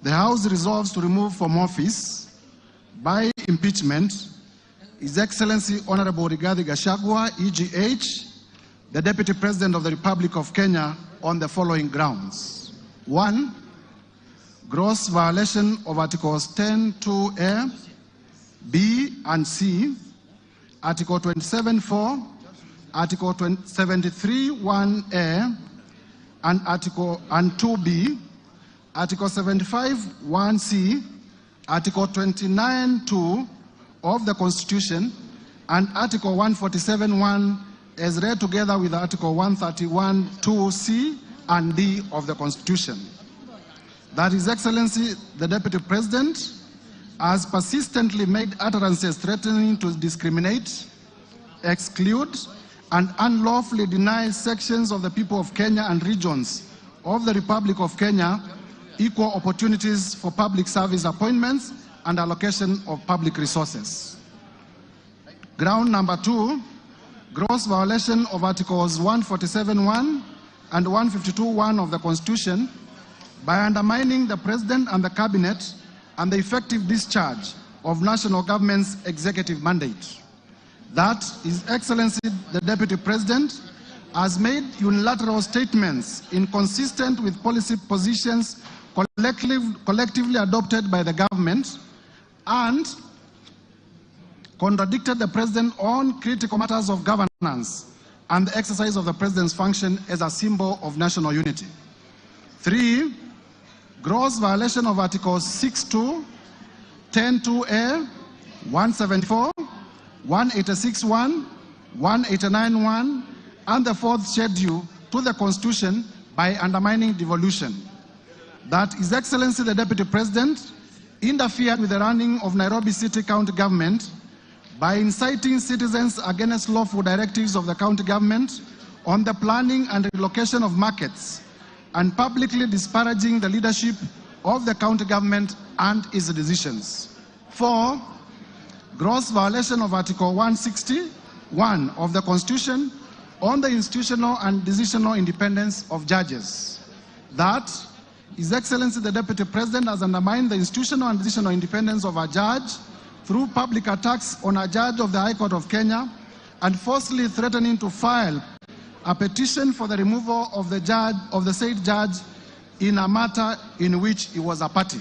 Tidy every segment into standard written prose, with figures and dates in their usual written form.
The House resolves to remove from office by impeachment His Excellency Honorable Rigathi Gachagua, EGH, the Deputy President of the Republic of Kenya, on the following grounds. 1. Gross violation of Articles 10(2)(a), B and C, Article 27(4), Article 73(1)(a), and Article 2B, Article 75(1)(c), Article 29(2) of the Constitution, and Article 147(1) as read together with Article 131(2)(c) and D of the Constitution. That His Excellency the Deputy President has persistently made utterances threatening to discriminate, exclude, and unlawfully deny sections of the people of Kenya and regions of the Republic of Kenya equal opportunities for public service appointments and allocation of public resources. Ground number 2, gross violation of Articles 147(1) and 152(1) of the Constitution by undermining the President and the Cabinet and the effective discharge of national government's executive mandate. That His Excellency the Deputy President has made unilateral statements inconsistent with policy positions collectively adopted by the government and contradicted the President on critical matters of governance and the exercise of the President's function as a symbol of national unity. 3. Gross violation of Articles 6(2), 10(2)(a), 174, 186(1), 189(1), and the 4th schedule to the Constitution by undermining devolution. That His Excellency the Deputy President interfered with the running of Nairobi City County Government by inciting citizens against lawful directives of the county government on the planning and relocation of markets and publicly disparaging the leadership of the county government and its decisions. 4. Gross violation of Article 161 of the Constitution on the institutional and decisional independence of judges. That His Excellency the Deputy President has undermined the institutional and decisional independence of a judge through public attacks on a judge of the High Court of Kenya and falsely threatening to file a petition for the removal of the said judge in a matter in which he was a party.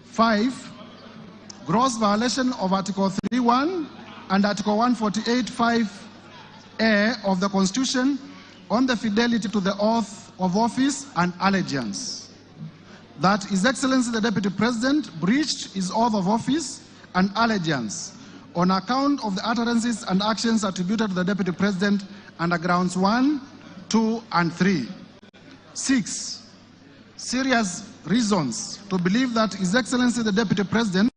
5. Gross violation of Article 3(1) and Article 148(5)(a) of the Constitution on the fidelity to the oath of office and allegiance. That His Excellency the Deputy President breached his oath of office and allegiance on account of the utterances and actions attributed to the Deputy President under grounds 1, 2, and 3. 6. Serious reasons to believe that His Excellency the Deputy President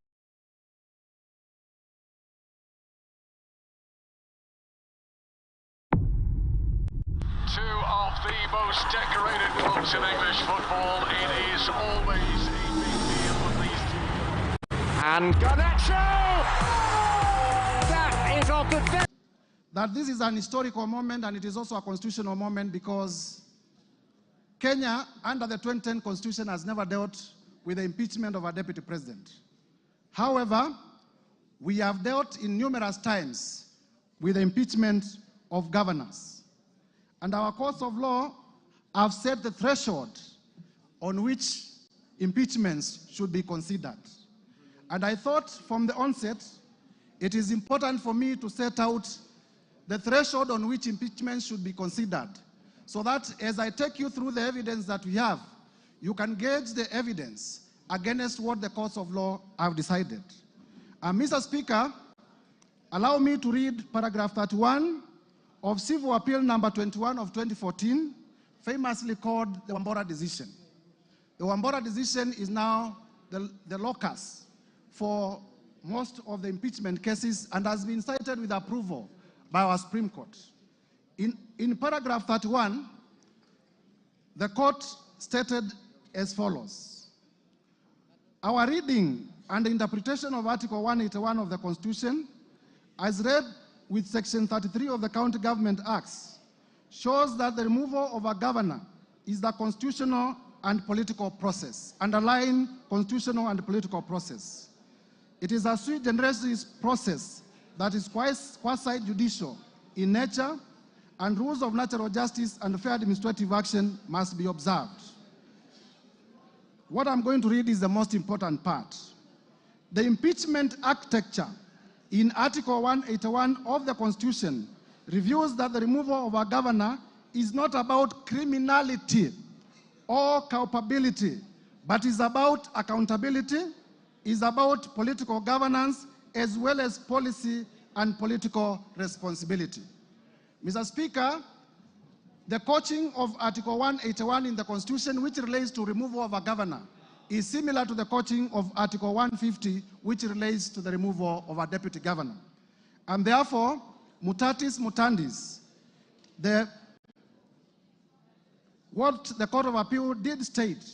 two of the most decorated clubs in English football. It is always a big deal with these two. And Garnacho! That is off the field. That this is an historical moment and it is also a constitutional moment because Kenya, under the 2010 Constitution, has never dealt with the impeachment of a deputy president. However, we have dealt in numerous times with the impeachment of governors. And our courts of law have set the threshold on which impeachments should be considered. And I thought from the onset, it is important for me to set out the threshold on which impeachment should be considered, so that as I take you through the evidence that we have, you can gauge the evidence against what the courts of law have decided. Mr. Speaker, allow me to read paragraph 31 of Civil Appeal number 21 of 2014, famously called the Wambora decision. The Wambora decision is now the locus for most of the impeachment cases and has been cited with approval by our Supreme Court. In paragraph 31, the court stated as follows: our reading and interpretation of Article 181 of the Constitution, as read with Section 33 of the County Government Acts, shows that the removal of a governor is the constitutional and political process. Underline constitutional and political process. It is a sui generis process that is quasi-judicial in nature, and rules of natural justice and fair administrative action must be observed. What I'm going to read is the most important part. The impeachment architecture in Article 181 of the Constitution reveals that the removal of a governor is not about criminality or culpability, but is about accountability, is about political governance, as well as policy and political responsibility. Mr. Speaker, the coaching of Article 181 in the Constitution, which relates to removal of a governor, is similar to the coaching of Article 150, which relates to the removal of a deputy governor. And therefore, mutatis mutandis, what the Court of Appeal did state,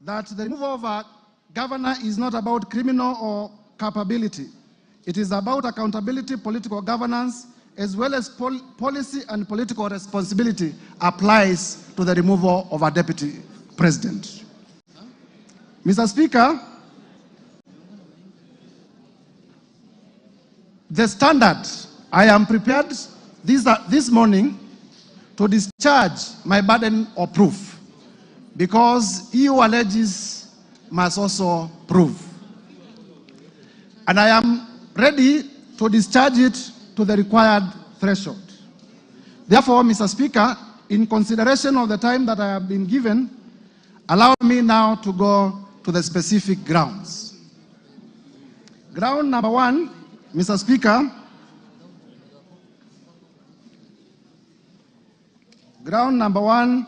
that the removal of a governor is not about criminal or culpability. It is about accountability, political governance, as well as policy and political responsibility applies to the removal of a deputy president. Mr. Speaker, the standard, I am prepared this morning to discharge my burden of proof, because he who alleges must also prove. And I am ready to discharge it to the required threshold. Therefore, Mr. Speaker, in consideration of the time that I have been given, allow me now to go to the specific grounds. Ground number one, Mr. Speaker, ground number one,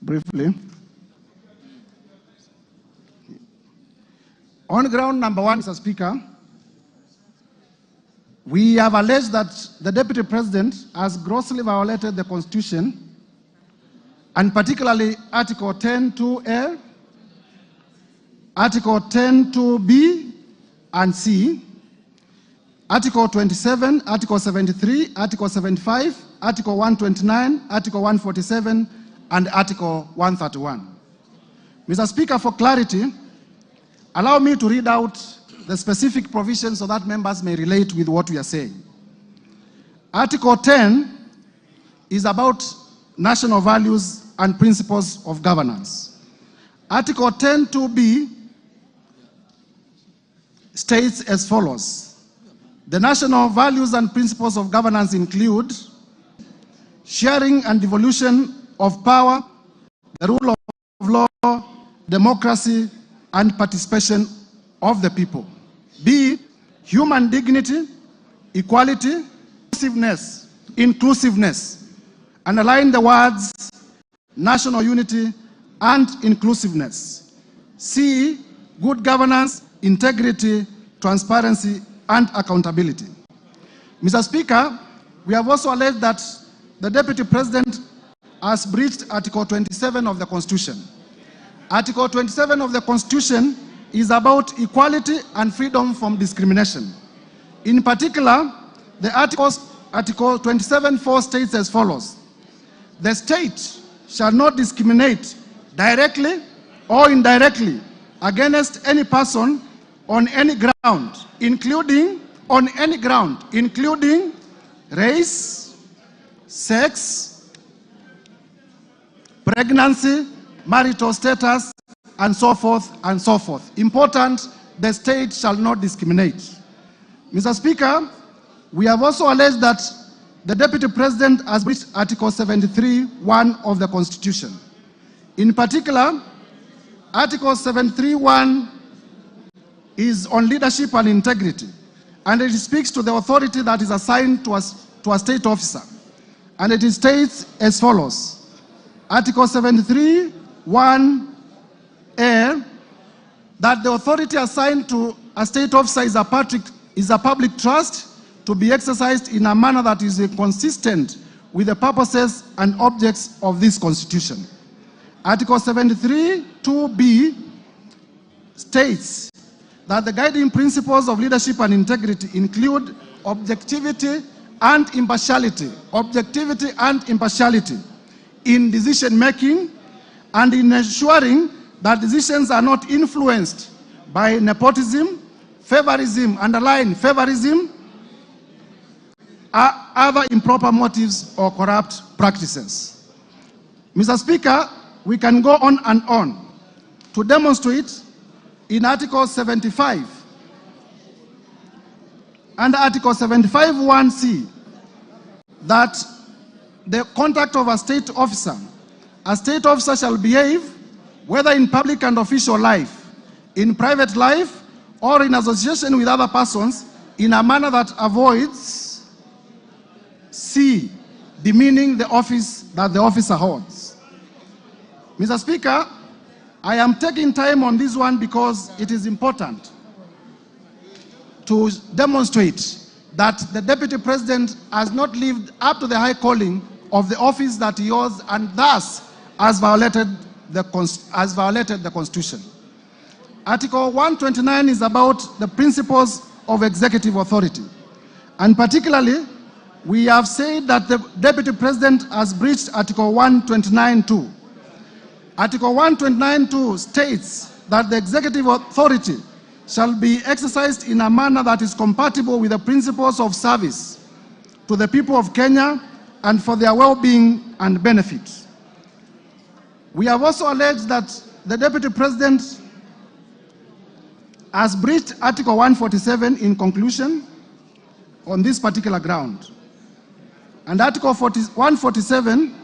briefly. On ground number one, Mr. Speaker, we have alleged that the Deputy President has grossly violated the Constitution, and particularly Article 10(2)(a), Article 10(2)(b) and C, Article 27, Article 73, Article 75, Article 129, Article 147, and Article 131. Mr. Speaker, for clarity, allow me to read out the specific provisions so that members may relate with what we are saying. Article 10 is about national values and principles of governance. Article 10(2)(b) states as follows: the national values and principles of governance include sharing and devolution of power, the rule of law, democracy, and participation of the people. B, human dignity, equality, inclusiveness. Underline the words national unity and inclusiveness. C, good governance, integrity, transparency, and accountability. Mr. Speaker, we have also alleged that the Deputy President has breached Article 27 of the Constitution. Article 27 of the Constitution is about equality and freedom from discrimination. In particular, the Article 27(4) states as follows: the state shall not discriminate directly or indirectly against any person on any ground, including race, sex, pregnancy, marital status, and so forth and so forth. Important, the state shall not discriminate. Mr. Speaker, we have also alleged that the Deputy President has breached Article 73(1) of the Constitution. In particular, Article 73(1) is on leadership and integrity, and it speaks to the authority that is assigned to a state officer. And it states as follows: Article 73(1)(a), that the authority assigned to a state officer is is a public trust to be exercised in a manner that is consistent with the purposes and objects of this Constitution. Article 73, 2B states that the guiding principles of leadership and integrity include objectivity and impartiality in decision making and in ensuring that decisions are not influenced by nepotism, favorism, underline favorism, other improper motives or corrupt practices. Mr. Speaker, we can go on and on to demonstrate in Article 75 and Article 75 1C that the conduct of a state officer shall behave, whether in public and official life, in private life, or in association with other persons, in a manner that avoids C, demeaning the office that the officer holds. Mr. Speaker, I am taking time on this one because it is important to demonstrate that the Deputy President has not lived up to the high calling of the office that he holds and thus has violated the Constitution. Article 129 is about the principles of executive authority. And particularly, we have said that the Deputy President has breached Article 129.2. Article 129.2 states that the executive authority shall be exercised in a manner that is compatible with the principles of service to the people of Kenya and for their well-being and benefit. We have also alleged that the Deputy President has breached Article 147 in conclusion on this particular ground. And Article 147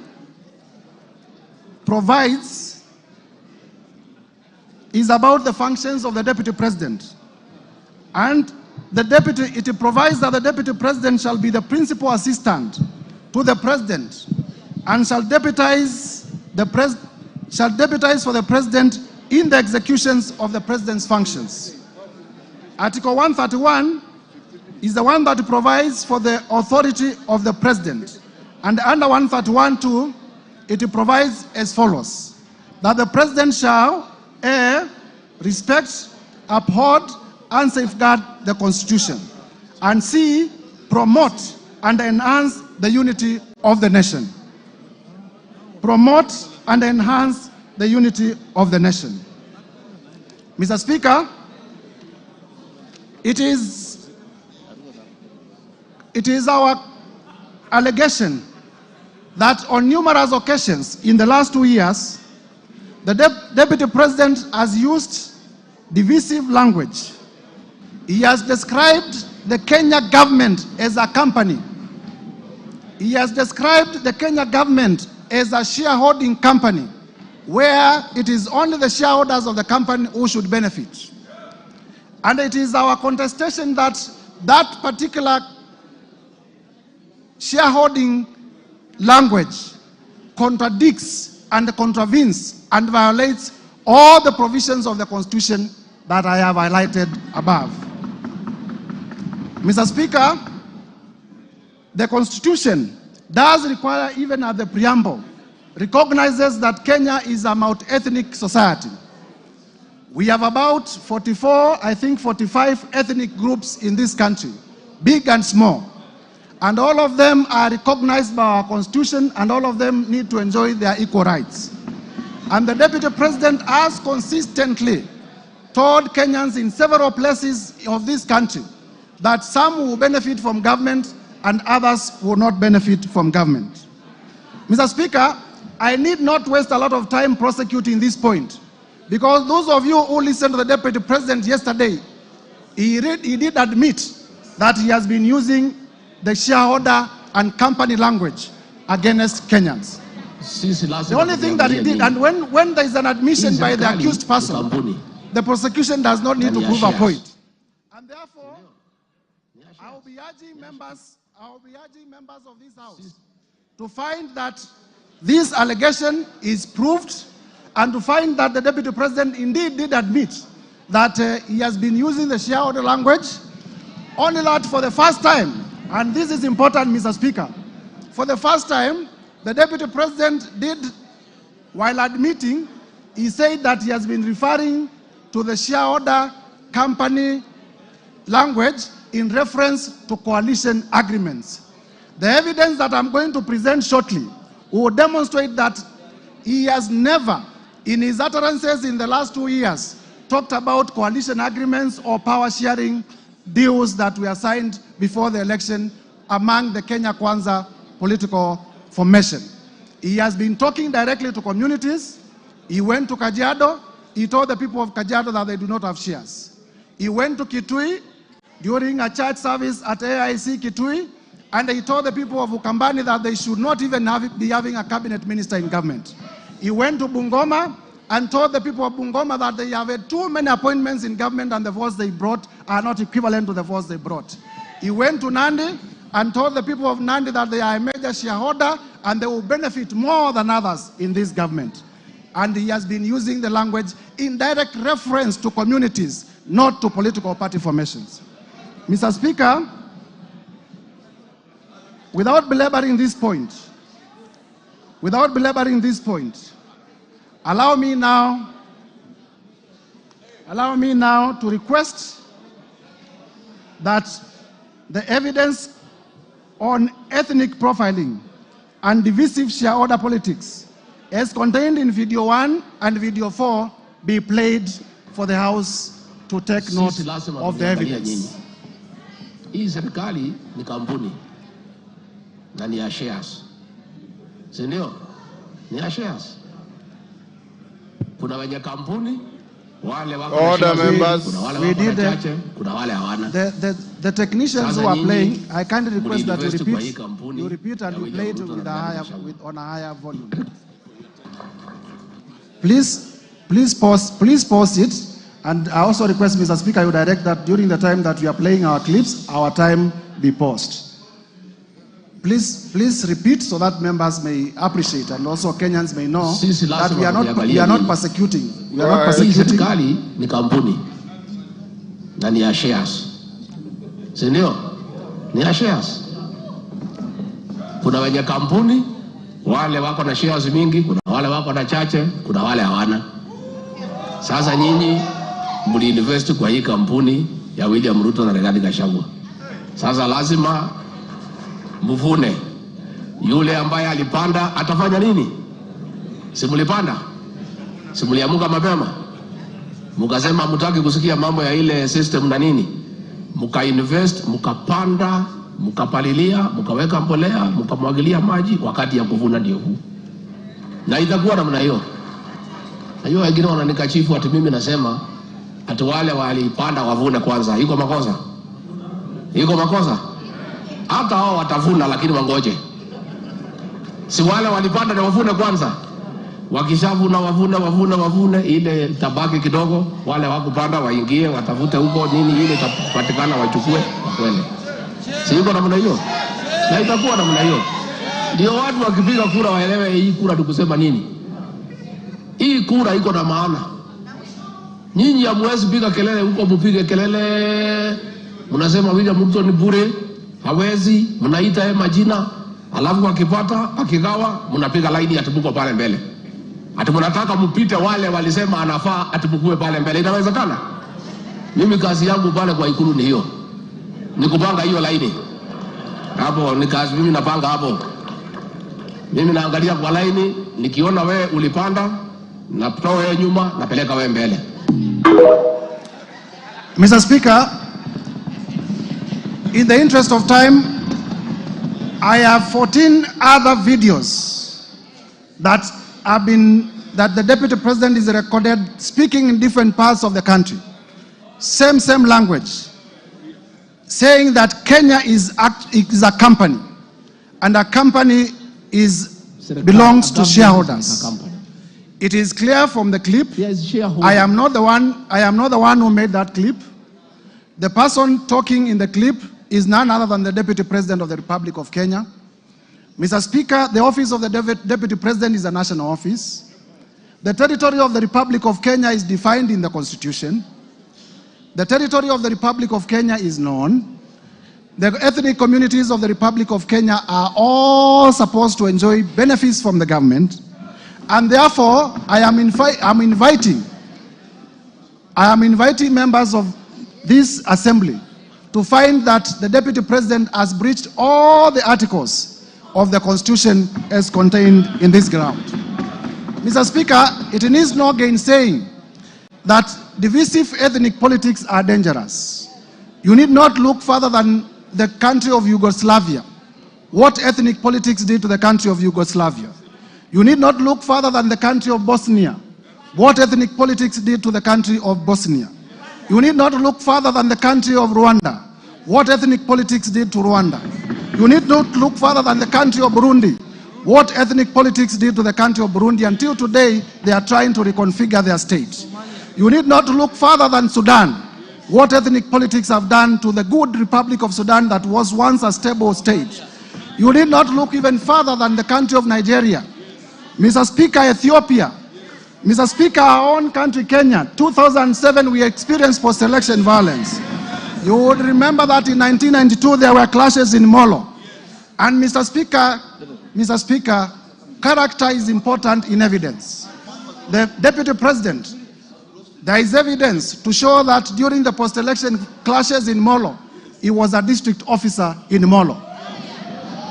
is about the functions of the Deputy President. And it provides that the Deputy President shall be the principal assistant to the President and shall deputize for the President in the executions of the President's functions. Article 131 is the one that provides for the authority of the President. And under 131.2, it provides as follows: that the President shall A, respect, uphold, and safeguard the Constitution, and C, promote and enhance the unity of the nation. Promote and enhance the unity of the nation. Mr. Speaker, it is our allegation that on numerous occasions in the last 2 years, the Deputy President has used divisive language. He has described the Kenya government as a company. He has described the Kenya government as a shareholding company, where it is only the shareholders of the company who should benefit. And it is our contestation that that particular shareholding language contradicts and contravenes and violates all the provisions of the Constitution that I have highlighted above. Mr. Speaker, the Constitution does require, even at the preamble, recognizes that Kenya is a multi-ethnic society. We have about 45 ethnic groups in this country, big and small. And all of them are recognized by our Constitution, and all of them need to enjoy their equal rights. And the Deputy President has consistently told Kenyans in several places of this country that some will benefit from government and others will not benefit from government. Mr. Speaker, I need not waste a lot of time prosecuting this point, because those of you who listened to the Deputy President yesterday, he did admit that he has been using the shareholder and company language against Kenyans. The only thing that he did, and when there is an admission by the accused person, the prosecution does not need to prove a point. And therefore, I will be urging members of this House to find that this allegation is proved, and to find that the Deputy President indeed did admit that he has been using the shareholder language Only that for the first time, and this is important, Mr. Speaker, for the first time, the Deputy President did, while admitting, he said that he has been referring to the shareholder company language in reference to coalition agreements. The evidence that I'm going to present shortly will demonstrate that he has never, in his utterances in the last 2 years, talked about coalition agreements or power sharing deals that were signed before the election among the Kenya Kwanza political formation. He has been talking directly to communities. He went to Kajiado. He told the people of Kajiado that they do not have shares. He went to Kitui during a church service at AIC Kitui, and he told the people of Ukambani that they should not even be having a cabinet minister in government. He went to Bungoma and told the people of Bungoma that they have had too many appointments in government and the votes they brought are not equivalent to the votes they brought. He went to Nandi and told the people of Nandi that they are a major shareholder and they will benefit more than others in this government. And he has been using the language in direct reference to communities, not to political party formations. Mr. Speaker, without belaboring this point, allow me now to request that the evidence on ethnic profiling and divisive shareholder politics as contained in video 1 and video 4 be played for the House to take note of the evidence. Hii serikali ni kampuni na ni ya shares. Si ndio? Ni ya shares. Kuna wenye kampuni, wale wako order members, kuna wale wako chache, kuna wale hawana. The technicians who are playing, I kindly request that you repeat and you play it with on a higher volume. Please pause it. And I also request, Mr. Speaker, you direct that during the time that we are playing our clips, our time be paused. Please repeat so that members may appreciate and also Kenyans may know that we are not persecuting. We are not persecuting. Serikali ni kampuni na ni ya shares. Si ndio? Ni ya shares. Kuna wenye kampuni, wale wako na shares mingi, kuna wale wako na chache, kuna wale hawana. Sasa nyinyi mliinvest kwa hii kampuni ya William Ruto na Rigathi Gachagua. Sasa lazima mvune. Yule ambaye alipanda atafanya nini? Si mlipanda? Si mliamuka mapema? Mukasema mutaki kusikia mambo ya ile system na nini? Muka-invest, mukapanda, mukapalilia, mukaweka mbolea, mukamwagilia maji, wakati ya kuvuna ndio huu. Na itakuwa namna hiyo. Na hiyo wengine wananikashifu ati mimi nasema ati wale walipanda wavune kwanza. Iko makosa? Iko makosa? Hata hao watavuna lakini wangoje. Si wale walipanda na wavune kwanza. Wakishavuna wavune ile tabaki kidogo, wale wakupanda waingie watafute huko nini ile itapatikana wachukue kweli. Si iko namna hiyo? Na itakuwa namna hiyo. Ndio watu wakipiga kura waelewe hii kura tukusema nini. Hii kura iko na maana. Nyinyi hamwezi piga kelele huko, mpige kelele. Mnasema William Ruto ni bure, hawezi, mnaita yeye majina, alafu akipata, akigawa, mnapiga laini atibuko pale mbele. Ati mnataka mpite wale walisema anafaa atibukue pale mbele. Inawezekana? Mimi kazi yangu pale kwa Ikulu ni hiyo. Ni kupanga hiyo laini. Hapo ni kazi mimi napanga hapo. Mimi naangalia kwa laini, nikiona wewe ulipanda, natoa wewe nyuma, napeleka wewe mbele. Mr. Speaker, in the interest of time, I have 14 other videos that the Deputy President is recorded speaking in different parts of the country. Same language. Saying that Kenya is a company, and a company belongs to shareholders. It is clear from the clip. I am not the one who made that clip. The person talking in the clip is none other than the Deputy President of the Republic of Kenya. Mr. Speaker, the office of the Deputy President is a national office. The territory of the Republic of Kenya is defined in the Constitution. The territory of the Republic of Kenya is known. the ethnic communities of the Republic of Kenya are all supposed to enjoy benefits from the government, and therefore I am inviting members of this assembly to find that the Deputy President has breached all the articles of the Constitution as contained in this ground. Mr. Speaker, it needs no gainsaying that divisive ethnic politics are dangerous. You need not look further than the country of Yugoslavia. What ethnic politics did to the country of Yugoslavia. You need not look further than the country of Bosnia. What ethnic politics did to the country of Bosnia. You need not look further than the country of Rwanda. What ethnic politics did to Rwanda. You need not look further than the country of Burundi. What ethnic politics did to the country of Burundi. Until today, they are trying to reconfigure their state. You need not look further than Sudan. What ethnic politics have done to the good Republic of Sudan that was once a stable state. You need not look even further than the country of Nigeria. Mr. Speaker, Ethiopia. Mr. Speaker, our own country, Kenya, 2007, we experienced post-election violence. You would remember that in 1992, there were clashes in Molo. And Mr. Speaker, character is important in evidence. The Deputy President, there is evidence to show that during the post-election clashes in Molo, he was a district officer in Molo.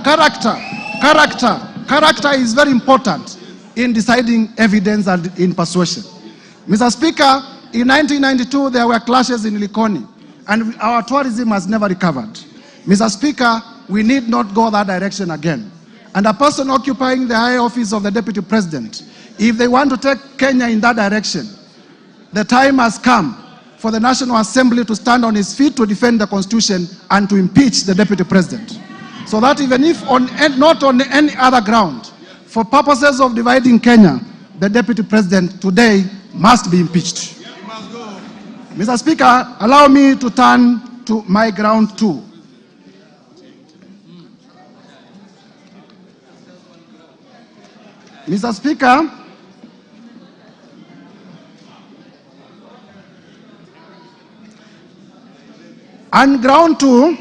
Character is very important in deciding evidence and in persuasion. Mr. Speaker, in 1992, there were clashes in Likoni, and our tourism has never recovered. Mr. Speaker, we need not go that direction again. And a person occupying the high office of the Deputy President, if they want to take Kenya in that direction, the time has come for the National Assembly to stand on its feet to defend the Constitution and to impeach the Deputy President. So that even if not on any other ground, for purposes of dividing Kenya, the Deputy President today must be impeached. Mr. Speaker, allow me to turn to my ground two. Mr. Speaker, on ground two,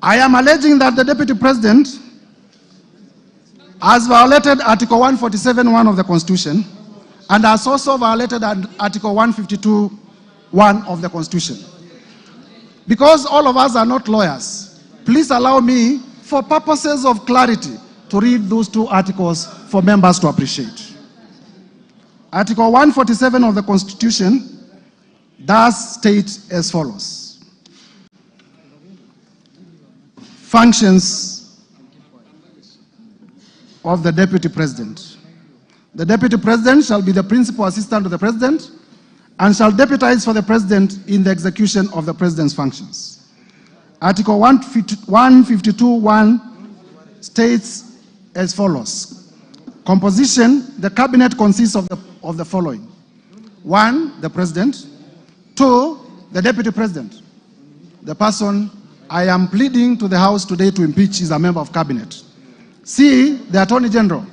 I am alleging that the Deputy President has violated Article 147(1) of the Constitution and has also violated Article 152(1) of the Constitution. Because all of us are not lawyers, please allow me, for purposes of clarity, to read those two articles for members to appreciate. Article 147 of the Constitution does state as follows. Functions of the Deputy President. The Deputy President shall be the principal assistant to the President and shall deputize for the President in the execution of the President's functions. Article 152(1) states as follows. Composition, the Cabinet consists of the following. 1, the President. 2, the Deputy President. The person I am pleading to the House today to impeach is a member of Cabinet. C, the Attorney General.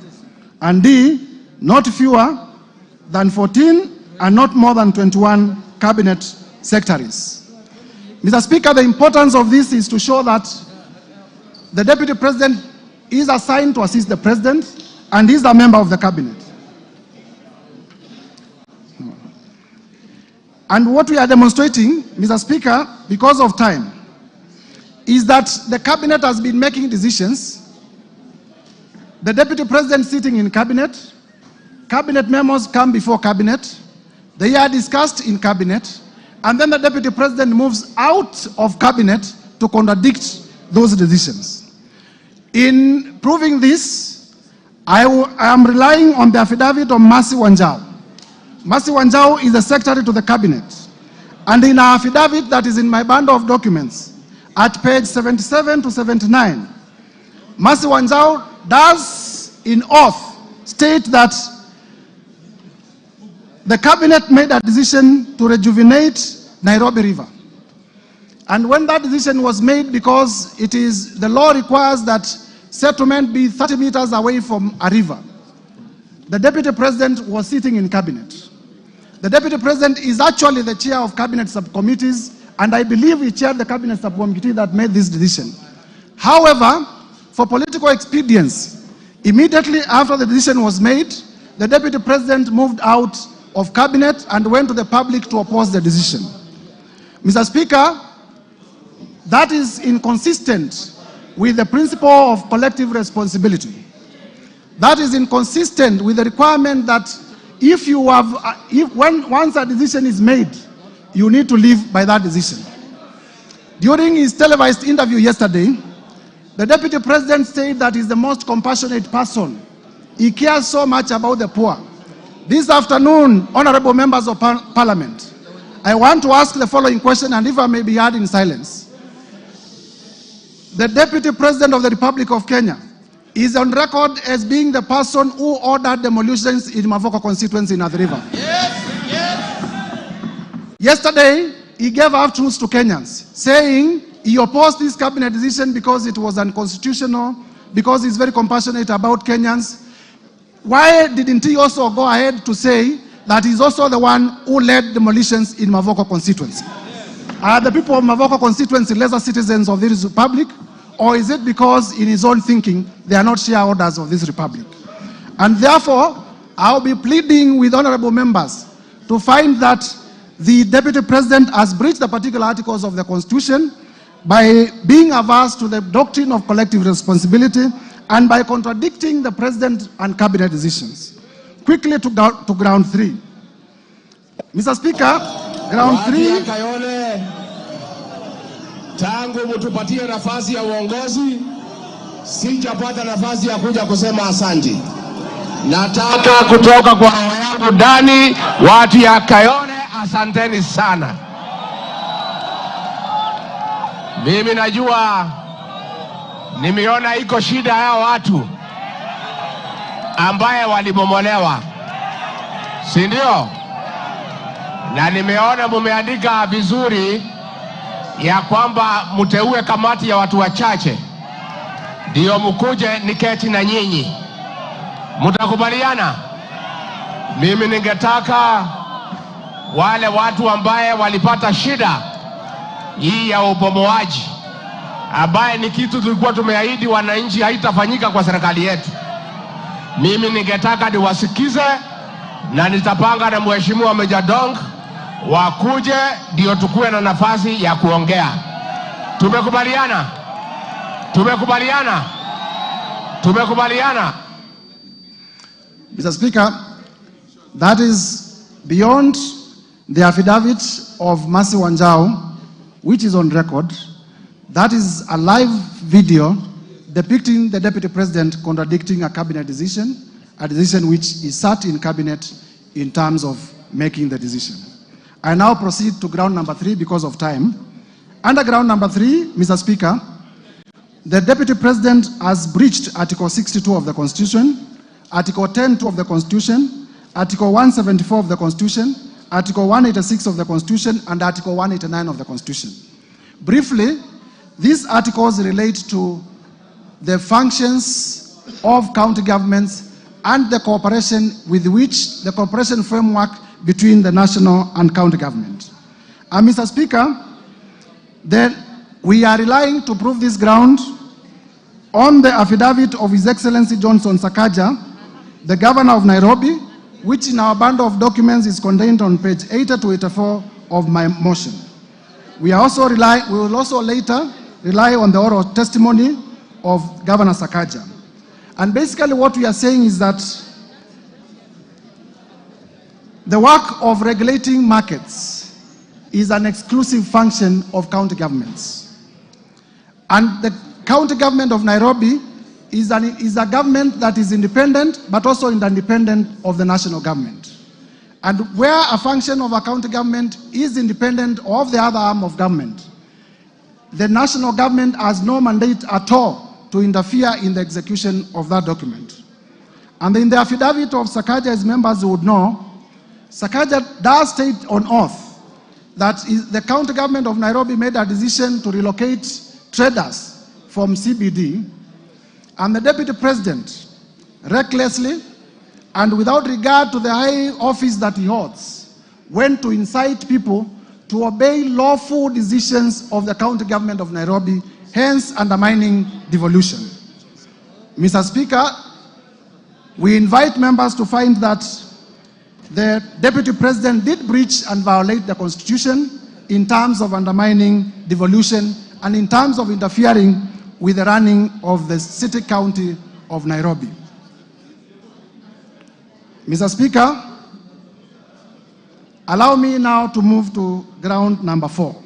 And D, not fewer than 14 and not more than 21 Cabinet Secretaries. Mr. Speaker, the importance of this is to show that the Deputy President is assigned to assist the President and is a member of the Cabinet. And what we are demonstrating, Mr. Speaker, because of time, is that the Cabinet has been making decisions. The Deputy President sitting in Cabinet, Cabinet memos come before Cabinet, they are discussed in Cabinet, and then the Deputy President moves out of Cabinet to contradict those decisions. In proving this, I am relying on the affidavit of Mercy Wanjau. Mercy Wanjau is the Secretary to the Cabinet. And in our affidavit that is in my bundle of documents, at page 77 to 79, Mercy Wanjau does in oath state that the Cabinet made a decision to rejuvenate Nairobi River. And when that decision was made, because the law requires that settlement be 30 meters away from a river, the Deputy President was sitting in Cabinet. The Deputy President is actually the chair of Cabinet subcommittees and I believe he chaired the cabinet subcommittee that made this decision. However, for political expedience, immediately after the decision was made, the Deputy President moved out of cabinet and went to the public to oppose the decision. Mr. Speaker, that is inconsistent with the principle of collective responsibility. That is inconsistent with the requirement that once a decision is made, you need to live by that decision. During his televised interview yesterday, the Deputy President said that he's the most compassionate person. He cares so much about the poor. This afternoon, honorable members of Parliament, I want to ask the following question, and if I may be heard in silence. The Deputy President of the Republic of Kenya is on record as being the person who ordered demolitions in Mavoko constituency in Athi River. Yes, yes. Yesterday, he gave half-truths to Kenyans, saying he opposed this cabinet decision because it was unconstitutional, because he's very compassionate about Kenyans. Why didn't he also go ahead to say that he's also the one who led demolitions in Mavoko constituency? Are the people of Mavoko constituency lesser citizens of this republic? Or is it because in his own thinking, they are not shareholders of this republic? And therefore, I'll be pleading with honorable members to find that the Deputy President has breached the particular articles of the Constitution by being averse to the doctrine of collective responsibility and by contradicting the President and Cabinet decisions. Quickly to ground three. Mr. Speaker, ground three. Tangu mtupatie nafasi ya uongozi, sijapata nafasi ya kuja kusema asante. Nataka kutoka kwa roho yangu ndani, watu ya Kayole, asanteni sana. Mimi najua nimeona iko shida ya watu ambaye walibomolewa, si ndio? Na nimeona mumeandika vizuri ya kwamba mteue kamati ya watu wachache ndio mkuje niketi na nyinyi. Mtakubaliana? Mimi ningetaka wale watu ambaye walipata shida hii ya ubomoaji, ambaye ni kitu tulikuwa tumeahidi wananchi haitafanyika kwa serikali yetu, mimi ningetaka niwasikize na nitapanga na mheshimiwa Meja Dong wakuje ndio tukue na nafasi ya kuongea. Tumekubaliana? Tumekubaliana? Tumekubaliana? Mr. Speaker, that is beyond the affidavit of Mercy Wanjau, which is on record. That is a live video depicting the Deputy President contradicting a cabinet decision, a decision which is sat in cabinet in terms of making the decision. I now proceed to ground number three because of time. Under ground number three, Mr. Speaker, the Deputy President has breached Article 62 of the Constitution, Article 10(2) of the Constitution, Article 174 of the Constitution, Article 186 of the Constitution, and Article 189 of the Constitution. Briefly, these articles relate to the functions of county governments and the cooperation with which the cooperation framework between the national and county government. And Mr. Speaker, then we are relying to prove this ground on the affidavit of His Excellency Johnson Sakaja, the Governor of Nairobi, which in our bundle of documents is contained on page 80 to 84 of my motion. We will also later rely on the oral testimony of Governor Sakaja. And basically what we are saying is that the work of regulating markets is an exclusive function of county governments. And the county government of Nairobi is a government that is independent, but also independent of the national government. And where a function of a county government is independent of the other arm of government, the national government has no mandate at all to interfere in the execution of that document. And in the affidavit of Sakaja, as members would know, Sakaja does state on oath that the county government of Nairobi made a decision to relocate traders from CBD, and the Deputy President recklessly and without regard to the high office that he holds went to incite people to obey lawful decisions of the county government of Nairobi, hence undermining devolution. Mr. Speaker, we invite members to find that the Deputy President did breach and violate the Constitution in terms of undermining devolution and in terms of interfering with the running of the city county of Nairobi. Mr. Speaker, allow me now to move to ground number 4.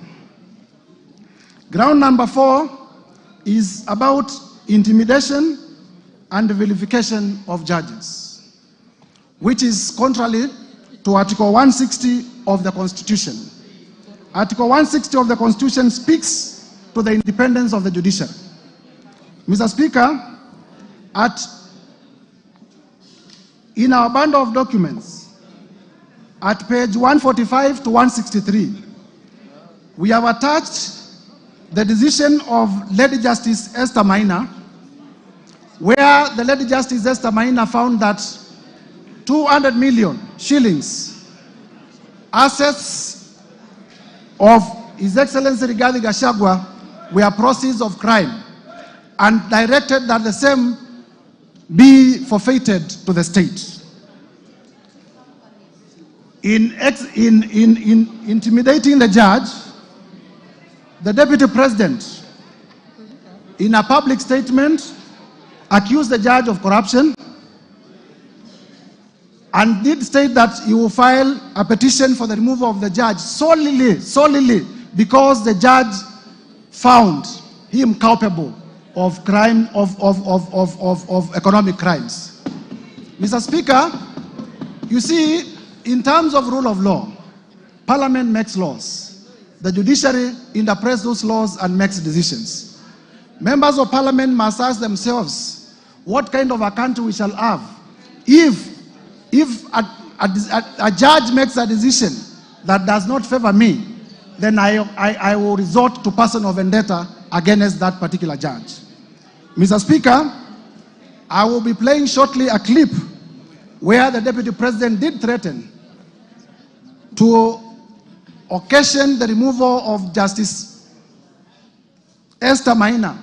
Ground number 4 is about intimidation and vilification of judges, which is contrary to Article 160 of the Constitution. Article 160 of the Constitution speaks to the independence of the judiciary. Mr. Speaker, in our bundle of documents, at page 145 to 163, we have attached the decision of Lady Justice Esther Maina, where the Lady Justice Esther Maina found that 200 million shillings assets of His Excellency Rigathi Gachagua were proceeds of crime, and directed that the same be forfeited to the state. In intimidating the judge, the Deputy President, in a public statement, accused the judge of corruption and did state that he will file a petition for the removal of the judge solely because the judge found him culpable of crime, of economic crimes. Mr. Speaker, you see, in terms of rule of law, Parliament makes laws. The judiciary interprets those laws and makes decisions. Members of Parliament must ask themselves what kind of a country we shall have if a judge makes a decision that does not favor me, then I will resort to personal vendetta against that particular judge. Mr. Speaker, I will be playing shortly a clip where the Deputy President did threaten to occasion the removal of Justice Esther Maina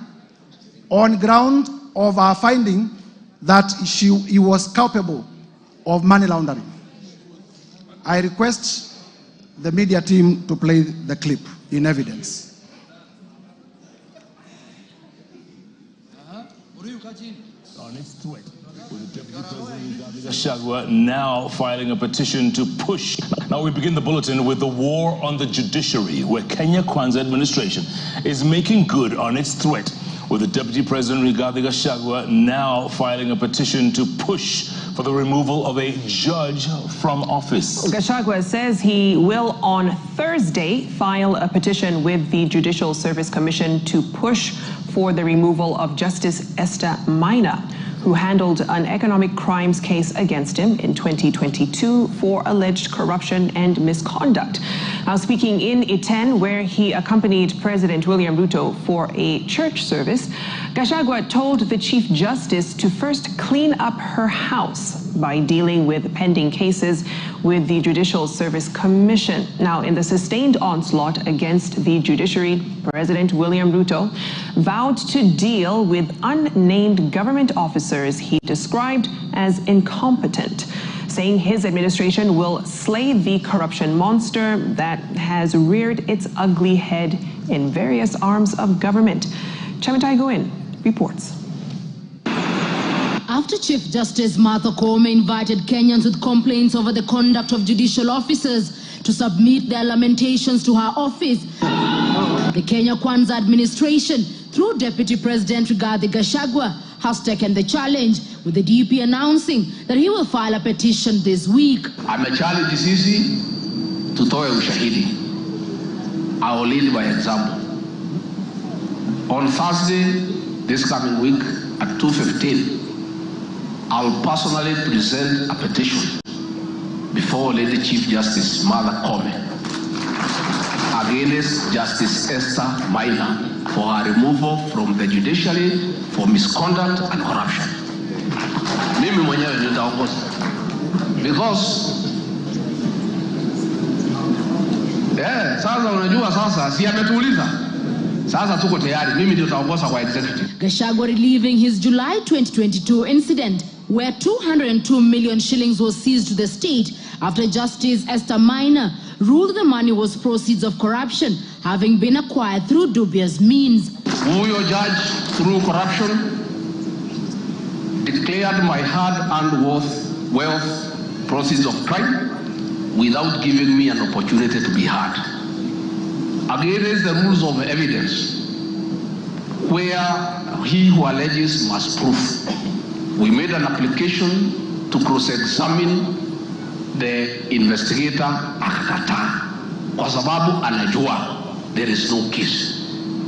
on ground of our finding that he was culpable of money laundering. I request the media team to play the clip in evidence. On its threat, with the Deputy President Rigathi Gachagua now filing a petition to push. Now we begin the bulletin with the war on the judiciary, where Kenya Kwanza administration is making good on its threat, with the Deputy President Rigathi Gachagua now filing a petition to push for the removal of a judge from office. Gachagua says he will on Thursday file a petition with the Judicial Service Commission to push for the removal of Justice Esther Maina, who handled an economic crimes case against him in 2022 for alleged corruption and misconduct. Now, speaking in Iten, where he accompanied President William Ruto for a church service, Gachagua told the Chief Justice to first clean up her house by dealing with pending cases with the Judicial Service Commission. Now, in the sustained onslaught against the judiciary, President William Ruto vowed to deal with unnamed government officers he described as incompetent, saying his administration will slay the corruption monster that has reared its ugly head in various arms of government. Chamitai Goin reports. After Chief Justice Martha Koome invited Kenyans with complaints over the conduct of judicial officers to submit their lamentations to her office, the Kenya Kwanza administration, through Deputy President Rigathi Gachagua, has taken the challenge, with the DP announcing that he will file a petition this week. Amechallenge sisi tutoe ushahidi. I will lead by example. On Thursday, this coming week at 2:15, I will personally present a petition before Lady Chief Justice Martha Koome against Justice Esther Maina for her removal from the judiciary for misconduct and corruption. Mimi mwenyewe nitaongoza, because Sasa unajua sasa si ametuuliza. Sasa tuko tayari. Mimi ndio nitaongoza kwa executive. Gachagua reliving his July 2022 incident where 202 million shillings was seized to the state after Justice Esther Maina ruled the money was proceeds of corruption having been acquired through dubious means. Huyo judge through corruption declared my hard-earned wealth proceeds of crime without giving me an opportunity to be heard. Against the rules of evidence, where he who alleges must prove. We made an application to cross-examine the investigator, akakataa kwa sababu anajua there is no case.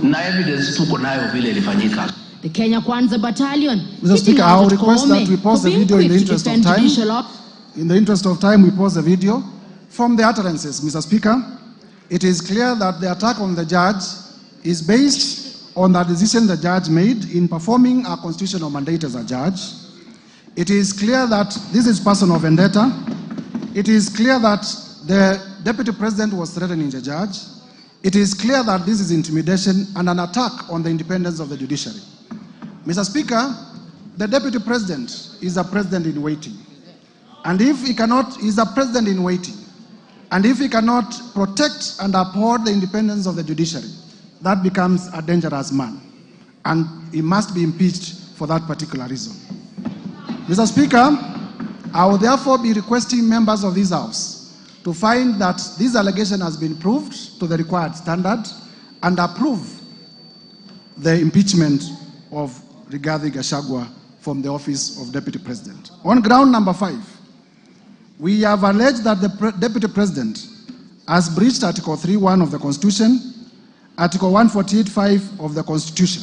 Na evidence tuko nayo vile ilifanyika. The Kenya Kwanza Battalion. Mr. Speaker, I will request that we pause the video in the interest of time. In the interest of time, we pause the video. From the utterances, Mr. Speaker, it is clear that the attack on the judge is based on the decision the judge made in performing a constitutional mandate as a judge. It is clear that this is personal vendetta. It is clear that the Deputy President was threatening the judge. It is clear that this is intimidation and an attack on the independence of the judiciary. Mr. Speaker, the Deputy President is a president in waiting. And if he cannot, he's a president in waiting. And if he cannot protect and uphold the independence of the judiciary, that becomes a dangerous man. And he must be impeached for that particular reason. Mr. Speaker, I will therefore be requesting members of this House to find that this allegation has been proved to the required standard and approve the impeachment of Rigathi Gachagua from the office of Deputy President. On ground number 5, we have alleged that the Deputy President has breached Article 3.1 of the Constitution, Article 148.5 of the Constitution.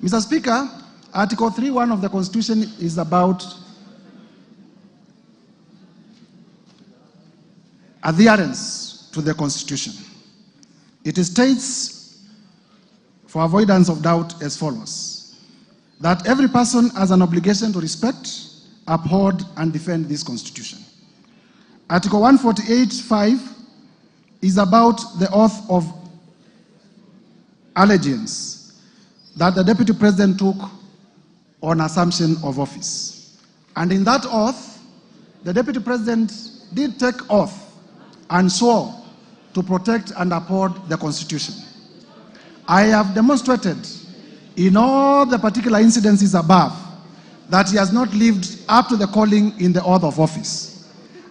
Mr. Speaker, Article 3.1 of the Constitution is about adherence to the Constitution. It states, for avoidance of doubt, as follows: that every person has an obligation to respect, uphold, and defend this Constitution. Article 148.5 is about the oath of allegiance that the Deputy President took on assumption of office. And in that oath, the Deputy President did take oath and swore to protect and uphold the Constitution. I have demonstrated in all the particular incidences above that he has not lived up to the calling in the oath of office.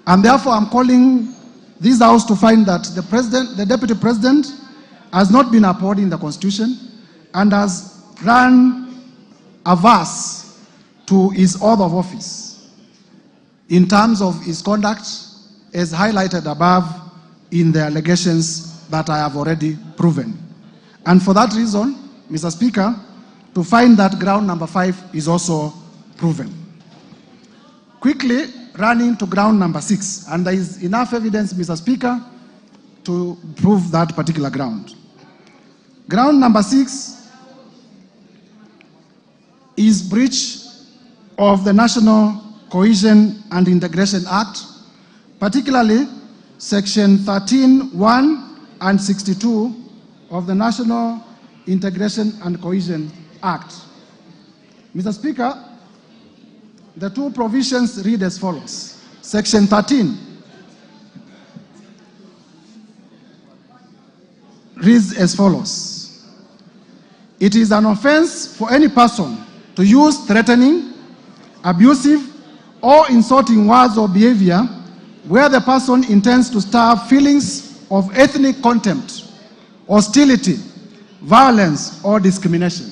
And therefore, I'm calling this House to find that the Deputy President has not been upholding the Constitution and has run averse to his oath of office in terms of his conduct as highlighted above in the allegations that I have already proven. And for that reason, Mr. Speaker, to find that ground number 5 is also proven. Quickly running to ground number 6, and there is enough evidence, Mr. Speaker, to prove that particular ground. Ground number 6 is breach of the National Cohesion and Integration Act, particularly Section 13(1) and 62 of the National Integration and Cohesion Act. Mr. Speaker, the two provisions read as follows. Section 13 reads as follows: it is an offense for any person to use threatening, abusive, or insulting words or behavior where the person intends to stir feelings of ethnic contempt, hostility, violence, or discrimination.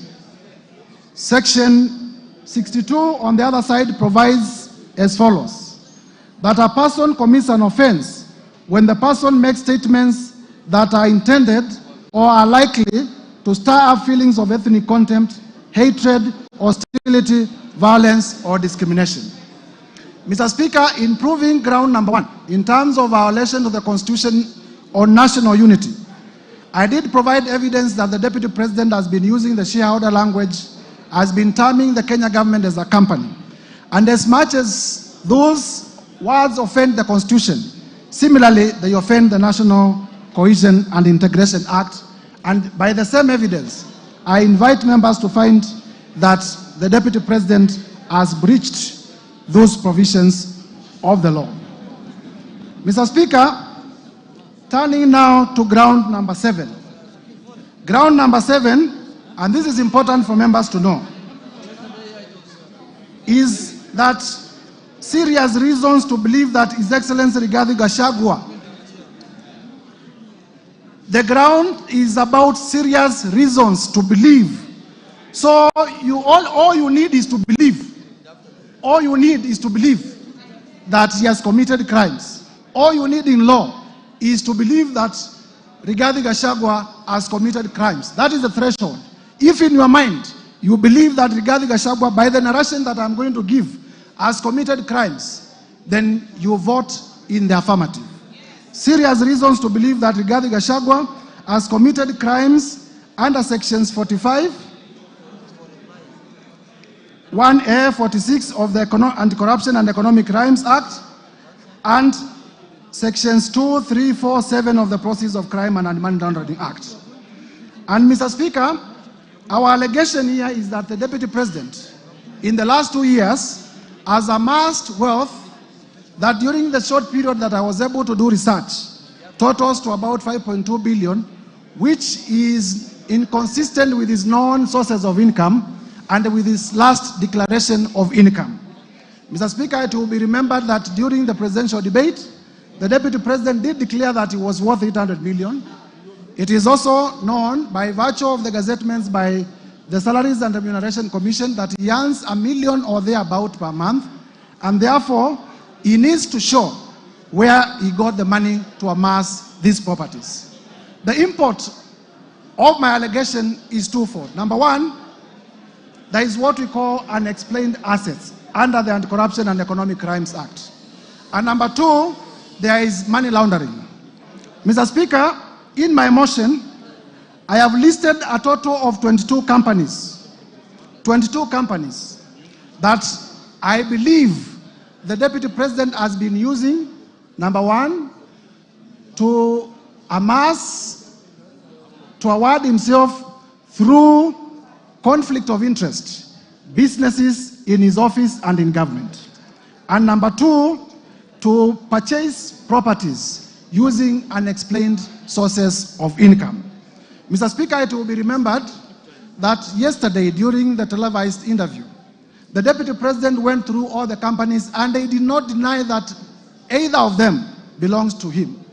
Section 62, on the other side, provides as follows: that a person commits an offense when the person makes statements that are intended or are likely to stir up feelings of ethnic contempt, hatred, hostility, violence, or discrimination. Mr. Speaker, in proving ground number 1, in terms of violation of the Constitution on national unity, I did provide evidence that the Deputy President has been using the shareholder language, has been terming the Kenya government as a company. And as much as those words offend the Constitution, similarly, they offend the National Cohesion and Integration Act. And by the same evidence, I invite members to find that the Deputy President has breached those provisions of the law. Mr. Speaker, turning now to ground number 7. Ground number 7, and this is important for members to know, is that serious reasons to believe that His Excellency Rigathi Gachagua, the ground is about serious reasons to believe. So all you need is to believe. All you need is to believe that he has committed crimes. All you need in law is to believe that Rigathi Gachagua has committed crimes. That is the threshold. If in your mind you believe that Rigathi Gachagua, by the narration that I'm going to give, has committed crimes, then you vote in the affirmative. Serious reasons to believe that Rigathi Gachagua has committed crimes under sections 45, 1A, 46 of the Anti-Corruption and Economic Crimes Act, and sections 2, 3, 4, 7 of the Proceeds of Crime and Money Laundering Act. And Mr. Speaker, our allegation here is that the Deputy President, in the last 2 years, has amassed wealth that during the short period that I was able to do research, totals to about 5.2 billion, which is inconsistent with his known sources of income and with his last declaration of income. Mr. Speaker, it will be remembered that during the presidential debate, the Deputy President did declare that he was worth 800 million. It is also known by virtue of the gazettements by the Salaries and Remuneration Commission that he earns $1 million or thereabout per month, and therefore he needs to show where he got the money to amass these properties. The import of my allegation is twofold. Number one, there is what we call unexplained assets under the Anti-Corruption and Economic Crimes Act. And number two, there is money laundering. Mr. Speaker, in my motion, I have listed a total of 22 companies that I believe the Deputy President has been using, number one, to amass, to award himself through conflict of interest, businesses in his office and in government. And number two, to purchase properties using unexplained sources of income. Mr. Speaker, it will be remembered that yesterday during the televised interview, the Deputy President went through all the companies and they did not deny that either of them belongs to him.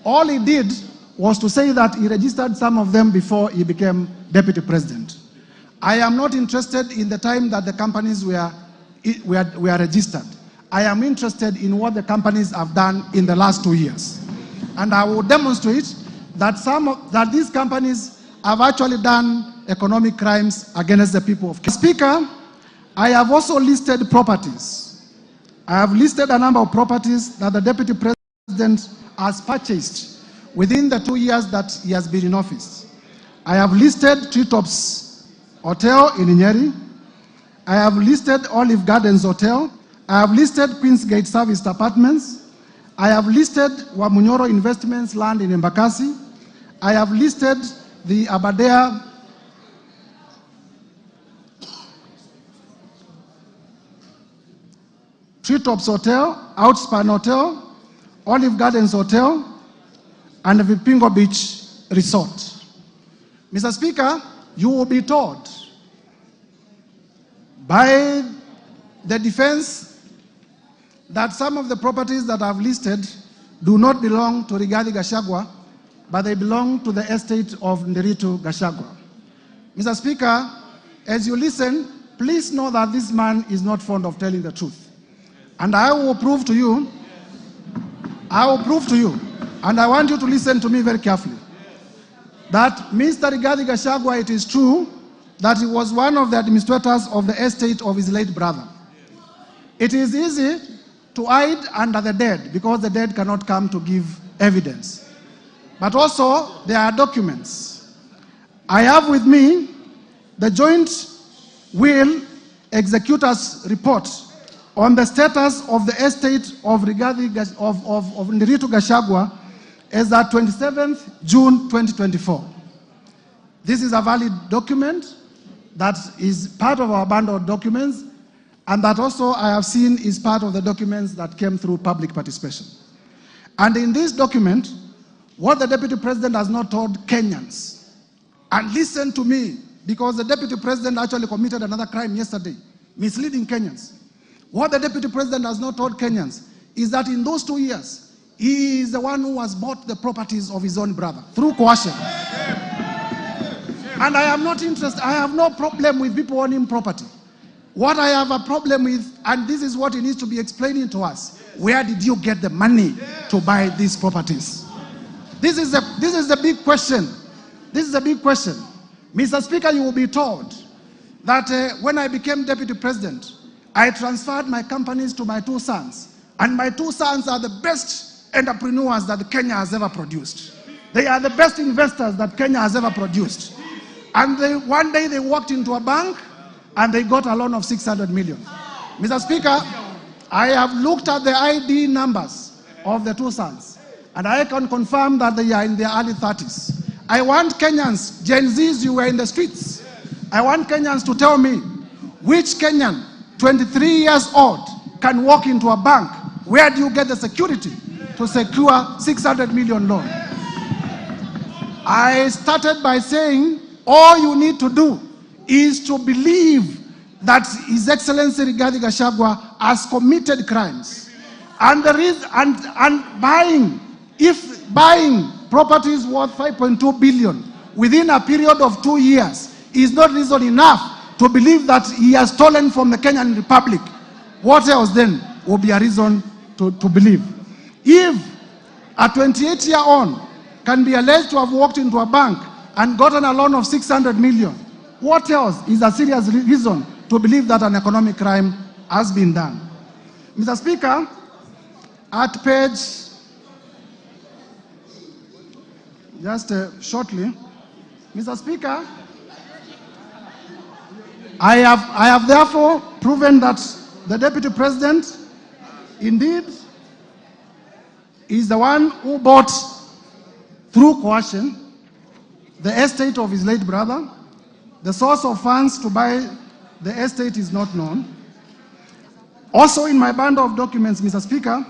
All he did was to say that he registered some of them before he became Deputy President. I am not interested in the time that the companies were registered. I am interested in what the companies have done in the last 2 years. And I will demonstrate that these companies have actually done economic crimes against the people of Kenya. Speaker, I have also listed properties. I have listed a number of properties that the Deputy President has purchased within the 2 years that he has been in office. I have listed Treetops Hotel in Nyeri. I have listed Olive Gardens Hotel. I have listed Queensgate Serviced Apartments. I have listed Wamunyoro Investments land in Embakasi. I have listed the Aberdare Treetops Hotel, Outspan Hotel, Olive Gardens Hotel, and the Vipingo Beach Resort. Mr. Speaker, you will be told by the defense that some of the properties that I've listed do not belong to Rigathi Gachagua, but they belong to the estate of Nderitu Gachagua. Mr. Speaker, as you listen, please know that this man is not fond of telling the truth. And I will prove to you, and I want you to listen to me very carefully, that Mr. Rigathi Gachagua, it is true that he was one of the administrators of the estate of his late brother. It is easy to hide under the dead because the dead cannot come to give evidence. But also, there are documents. I have with me the joint will executor's report on the status of the estate of Nderitu Gachagua as at 27th June 2024. This is a valid document that is part of our bundle of documents, and that also I have seen is part of the documents that came through public participation. And in this document, what the Deputy President has not told Kenyans, and listen to me, because the Deputy President actually committed another crime yesterday, misleading Kenyans. What the Deputy President has not told Kenyans is that in those 2 years, he is the one who has bought the properties of his own brother through coercion. And I am not interested, I have no problem with people owning property. What I have a problem with, and this is what he needs to be explaining to us, where did you get the money to buy these properties? This is the big question. This is a big question. Mr. Speaker, you will be told that when I became Deputy President, I transferred my companies to my 2 sons. And my 2 sons are the best entrepreneurs that Kenya has ever produced. They are the best investors that Kenya has ever produced. And one day they walked into a bank and they got a loan of 600 million. Mr. Speaker, I have looked at the ID numbers of the 2 sons, and I can confirm that they are in their early 30s. I want Kenyans, Gen Zs, you were in the streets. I want Kenyans to tell me which Kenyan, 23 years old, can walk into a bank. Where do you get the security to secure 600 million loan? I started by saying all you need to do is to believe that His Excellency Rigathi Gachagua has committed crimes. And buying properties worth 5.2 billion within a period of 2 years is not reason enough to believe that he has stolen from the Kenyan Republic. What else then will be a reason to believe? If a 28-year-old can be alleged to have walked into a bank and gotten a loan of 600 million, what else is a serious reason to believe that an economic crime has been done? Mr. Speaker, at page, shortly, Mr. Speaker, I have therefore proven that the Deputy President indeed is the one who bought through coercion the estate of his late brother. The source of funds to buy the estate is not known. Also in my bundle of documents, Mr. Speaker,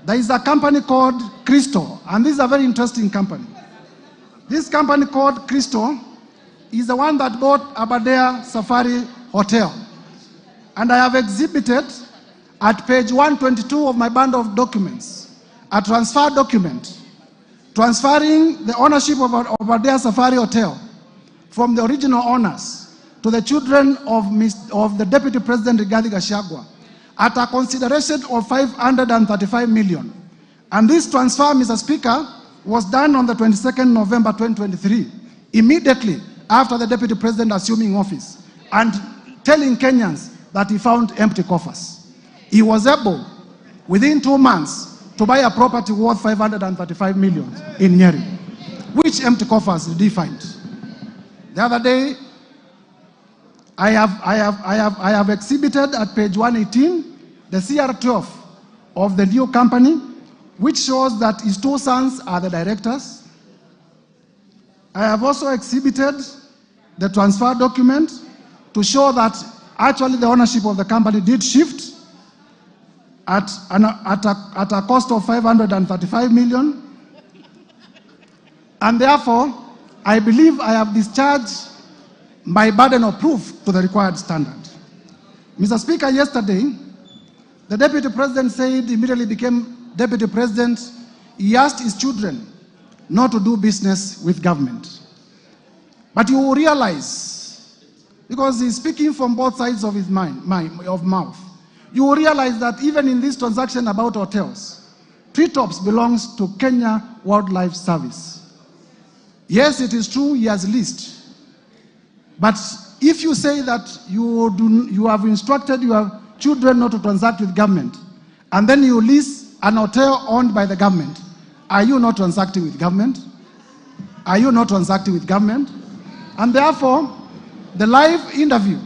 there is a company called Crystal, and this is a very interesting company. This company called Crystal is the one that bought Aberdare Safari Hotel. And I have exhibited at page 122 of my bundle of documents a transfer document transferring the ownership of Aberdare Safari Hotel from the original owners to the children of the Deputy President Rigathi Gachagua at a consideration of 535 million. And this transfer, Mr. Speaker, was done on the 22nd November 2023, immediately after the Deputy President assuming office, and telling Kenyans that he found empty coffers. He was able, within 2 months, to buy a property worth 535 million in Nyeri. Which empty coffers did he find? The other day, I have exhibited at page 118 the CR12 of the new company, which shows that his 2 sons are the directors. I have also exhibited the transfer document to show that actually the ownership of the company did shift at a cost of 535 million. And therefore, I believe I have discharged my burden of proof to the required standard. Mr. Speaker, yesterday, the Deputy President said immediately became Deputy President, he asked his children not to do business with government. But you will realize, because he's speaking from both sides of his mouth, you will realize that even in this transaction about hotels, Treetops belongs to Kenya Wildlife Service. Yes, it is true he has leased. But if you say that you have instructed your children not to transact with government, and then you lease an hotel owned by the government, are you not transacting with government? Are you not transacting with government? And therefore, the live interview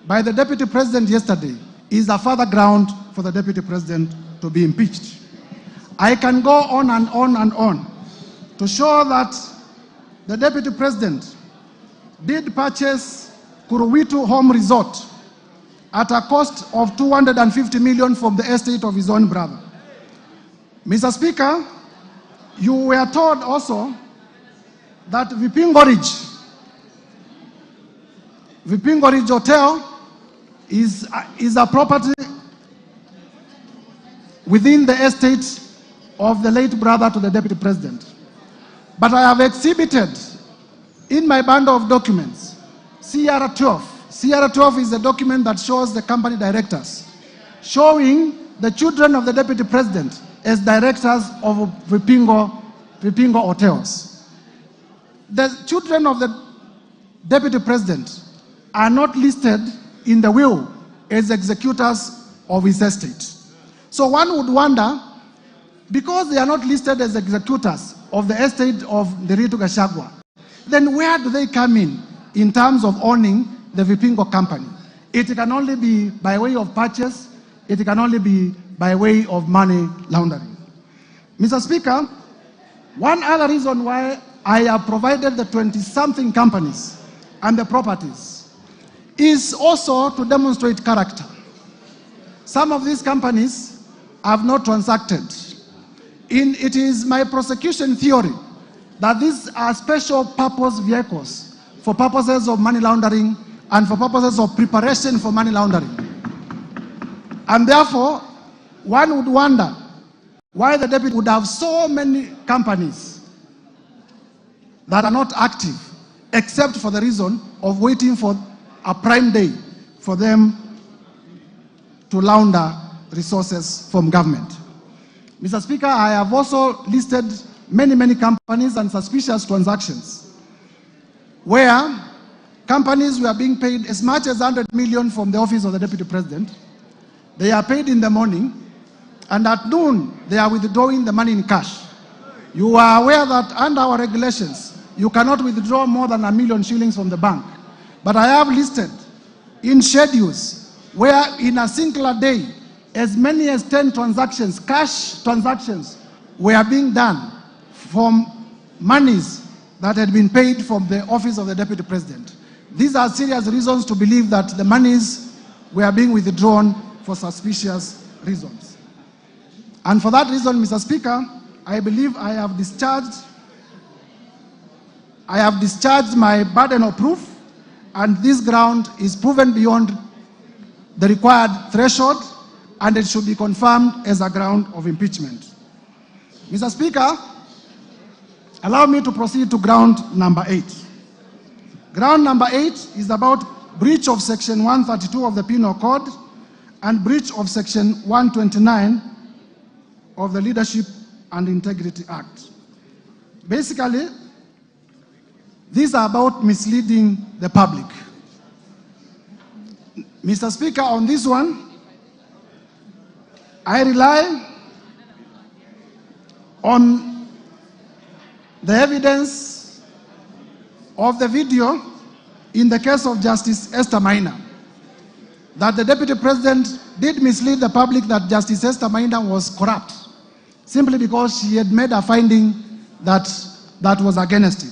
by the Deputy President yesterday is a further ground for the Deputy President to be impeached. I can go on and on and on to show that the Deputy President did purchase Kuruwitu Home Resort at a cost of 250 million from the estate of his own brother. Mr. Speaker, you were told also that Vipingo Ridge Hotel is a property within the estate of the late brother to the Deputy President. But I have exhibited in my bundle of documents CR12. CR12 is a document that shows the company directors, showing the children of the Deputy President as directors of Vipingo Hotels. The children of the Deputy President are not listed in the will as executors of his estate. So one would wonder, because they are not listed as executors of the estate of Rigathi Gachagua, then where do they come in terms of owning the Vipingo company? It can only be by way of purchase, it can only be by way of money laundering. Mr. Speaker, one other reason why I have provided the 20-something companies and the properties is also to demonstrate character. Some of these companies have not transacted. It is my prosecution theory that these are special purpose vehicles for purposes of money laundering and for purposes of preparation for money laundering. And therefore, one would wonder why the deputy would have so many companies that are not active, except for the reason of waiting for a prime day for them to launder resources from government. Mr. Speaker, I have also listed many companies and suspicious transactions where companies were being paid as much as 100 million from the office of the Deputy President. They are paid in the morning, and at noon, they are withdrawing the money in cash. You are aware that under our regulations, you cannot withdraw more than 1 million shillings from the bank. But I have listed in schedules where in a singular day, as many as 10 transactions, cash transactions, were being done from monies that had been paid from the office of the Deputy President. These are serious reasons to believe that the monies were being withdrawn for suspicious reasons. And for that reason, Mr. Speaker, I believe I have discharged my burden of proof, and this ground is proven beyond the required threshold, and it should be confirmed as a ground of impeachment. Mr. Speaker, allow me to proceed to ground number 8. Ground number 8 is about breach of Section 132 of the Penal Code and breach of Section 129 of the Leadership and Integrity Act. Basically, these are about misleading the public. Mr. Speaker, on this one, I rely on the evidence of the video in the case of Justice Esther Maina, that the Deputy President did mislead the public that Justice Esther Maina was corrupt, simply because she had made a finding that was against him.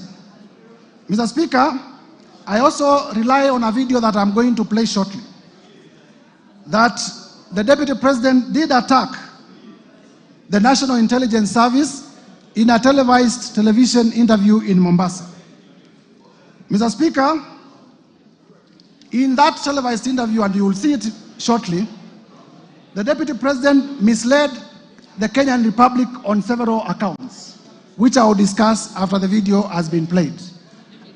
Mr. Speaker, I also rely on a video that I'm going to play shortly, that the Deputy President did attack the National Intelligence Service in a televised television interview in Mombasa. Mr. Speaker, in that televised interview, and you will see it shortly, the Deputy President misled the Kenyan Republic on several accounts, which I will discuss after the video has been played.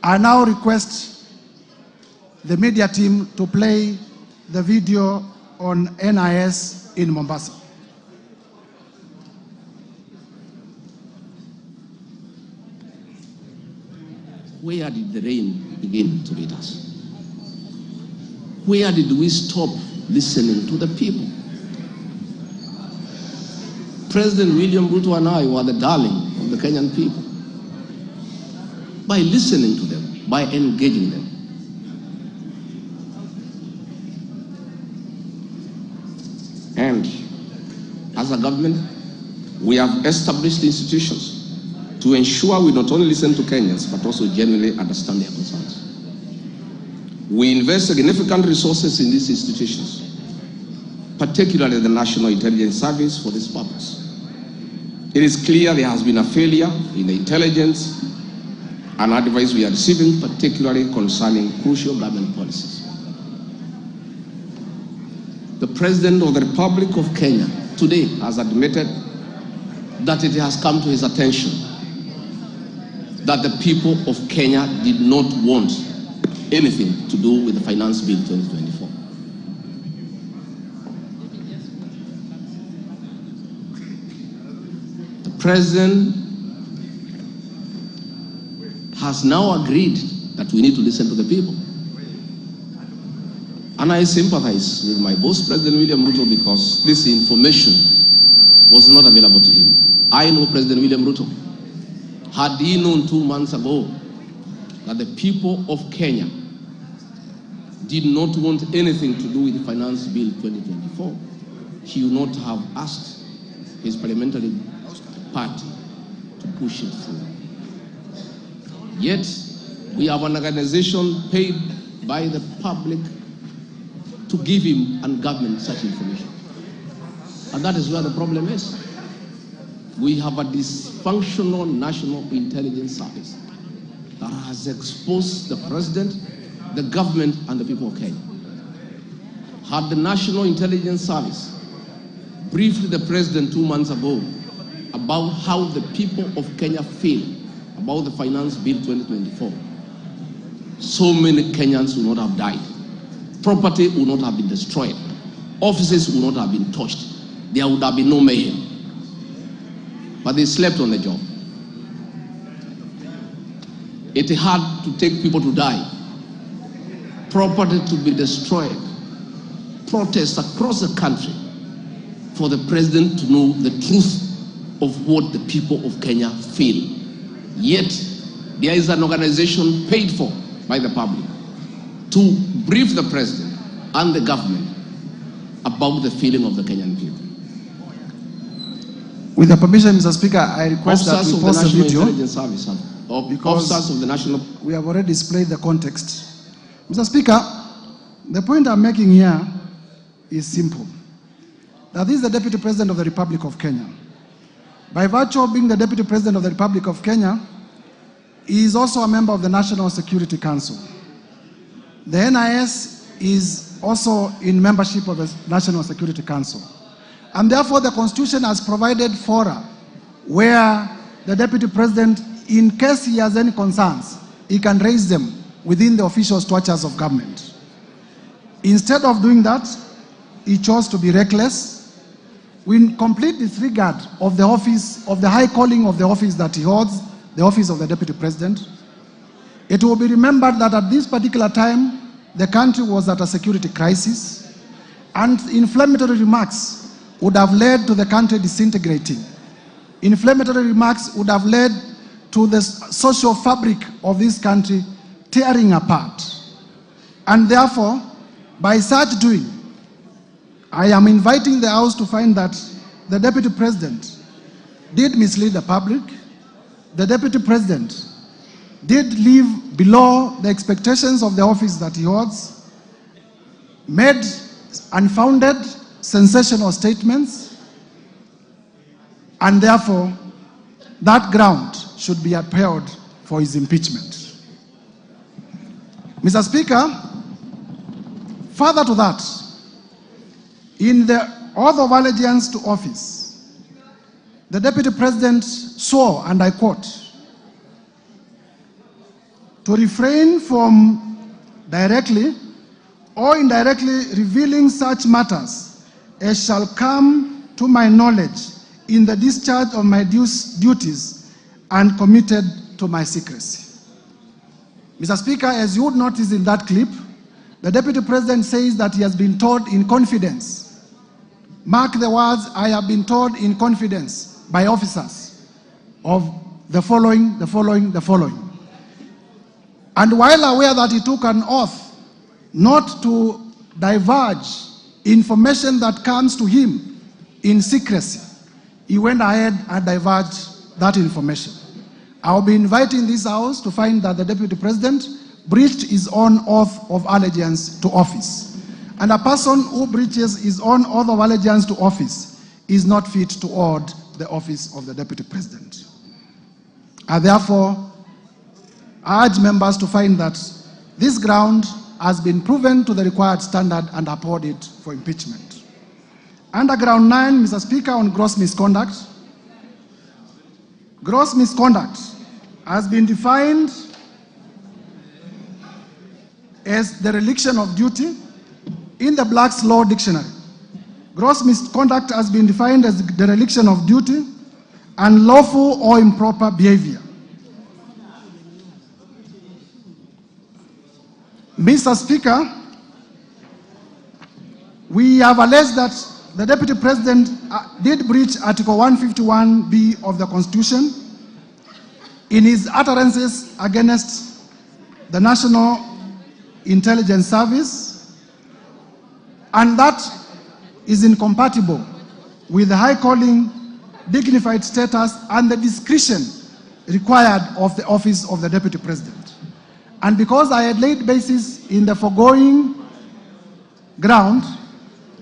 I now request the media team to play the video on NIS in Mombasa. Where did the rain begin to beat us? Where did we stop listening to the people? President William Ruto and I were the darling of the Kenyan people. By listening to them, by engaging them. And as a government, We have established institutions to ensure we not only listen to Kenyans, but also genuinely understand their concerns. We invest significant resources in these institutions, particularly the National Intelligence Service, for this purpose. It is clear there has been a failure in the intelligence and advice we are receiving, particularly concerning crucial government policies. The President of the Republic of Kenya today has admitted that it has come to his attention that the people of Kenya did not want anything to do with the Finance Bill 2024. The President has now agreed that we need to listen to the people. And I sympathize with my boss, President William Ruto, because this information was not available to him. I know President William Ruto. Had he known 2 months ago that the people of Kenya did not want anything to do with the Finance Bill 2024, he would not have asked his parliamentary party to push it through. Yet, we have an organization paid by the public to give him and government such information. And that is where the problem is. We have a dysfunctional National Intelligence Service that has exposed the President, the government, and the people of Kenya. Had the National Intelligence Service briefed the President 2 months ago about how the people of Kenya feel about the Finance Bill 2024, so many Kenyans would not have died. Property would not have been destroyed. Offices would not have been touched. There would have been no mayhem. But they slept on the job. It had to take people to die, property to be destroyed, protests across the country for the President to know the truth of what the people of Kenya feel. Yet, there is an organization paid for by the public to brief the President and the government about the feeling of the Kenyan people. With the permission, Mr. Speaker, I request that we pause the video because officers of the National... we have already displayed the context. Mr. Speaker, the point I'm making here is simple. That this is the Deputy President of the Republic of Kenya. By virtue of being the Deputy President of the Republic of Kenya, he is also a member of the National Security Council. The NIS is also in membership of the National Security Council. And therefore, the Constitution has provided fora where the Deputy President, in case he has any concerns, he can raise them within the official structures of government. Instead of doing that, he chose to be reckless, with complete disregard of the office, of the high calling of the office that he holds, the office of the Deputy President. It will be remembered that at this particular time, the country was at a security crisis, and inflammatory remarks would have led to the country disintegrating. Inflammatory remarks would have led to the social fabric of this country tearing apart. And therefore, by such doing, I am inviting the House to find that the Deputy President did mislead the public. The Deputy President did live below the expectations of the office that he holds, made unfounded, sensational statements, and therefore that ground should be upheld for his impeachment. Mr. Speaker, further to that, in the oath of allegiance to office, the Deputy President swore, and I quote, to refrain from directly or indirectly revealing such matters as shall come to my knowledge in the discharge of my duties and committed to my secrecy. Mr. Speaker, as you would notice in that clip, the Deputy President says that he has been told in confidence. Mark the words, I have been told in confidence by officers of the following. And while aware that he took an oath not to divulge information that comes to him in secrecy, he went ahead and divulged that information. I'll be inviting this House to find that the Deputy President breached his own oath of allegiance to office. And a person who breaches his own oath of allegiance to office is not fit to hold the office of the Deputy President. I therefore urge members to find that this ground has been proven to the required standard and uphold it for impeachment. Under ground 9, Mr. Speaker, on gross misconduct. Gross misconduct has been defined as the dereliction of duty in the Black's Law Dictionary. Gross misconduct has been defined as the dereliction of duty, unlawful or improper behavior. Mr. Speaker, we have alleged that the Deputy President did breach Article 151B of the Constitution in his utterances against the National Intelligence Service, and that is incompatible with the high calling, dignified status, and the discretion required of the office of the Deputy President. And because I had laid basis in the foregoing ground,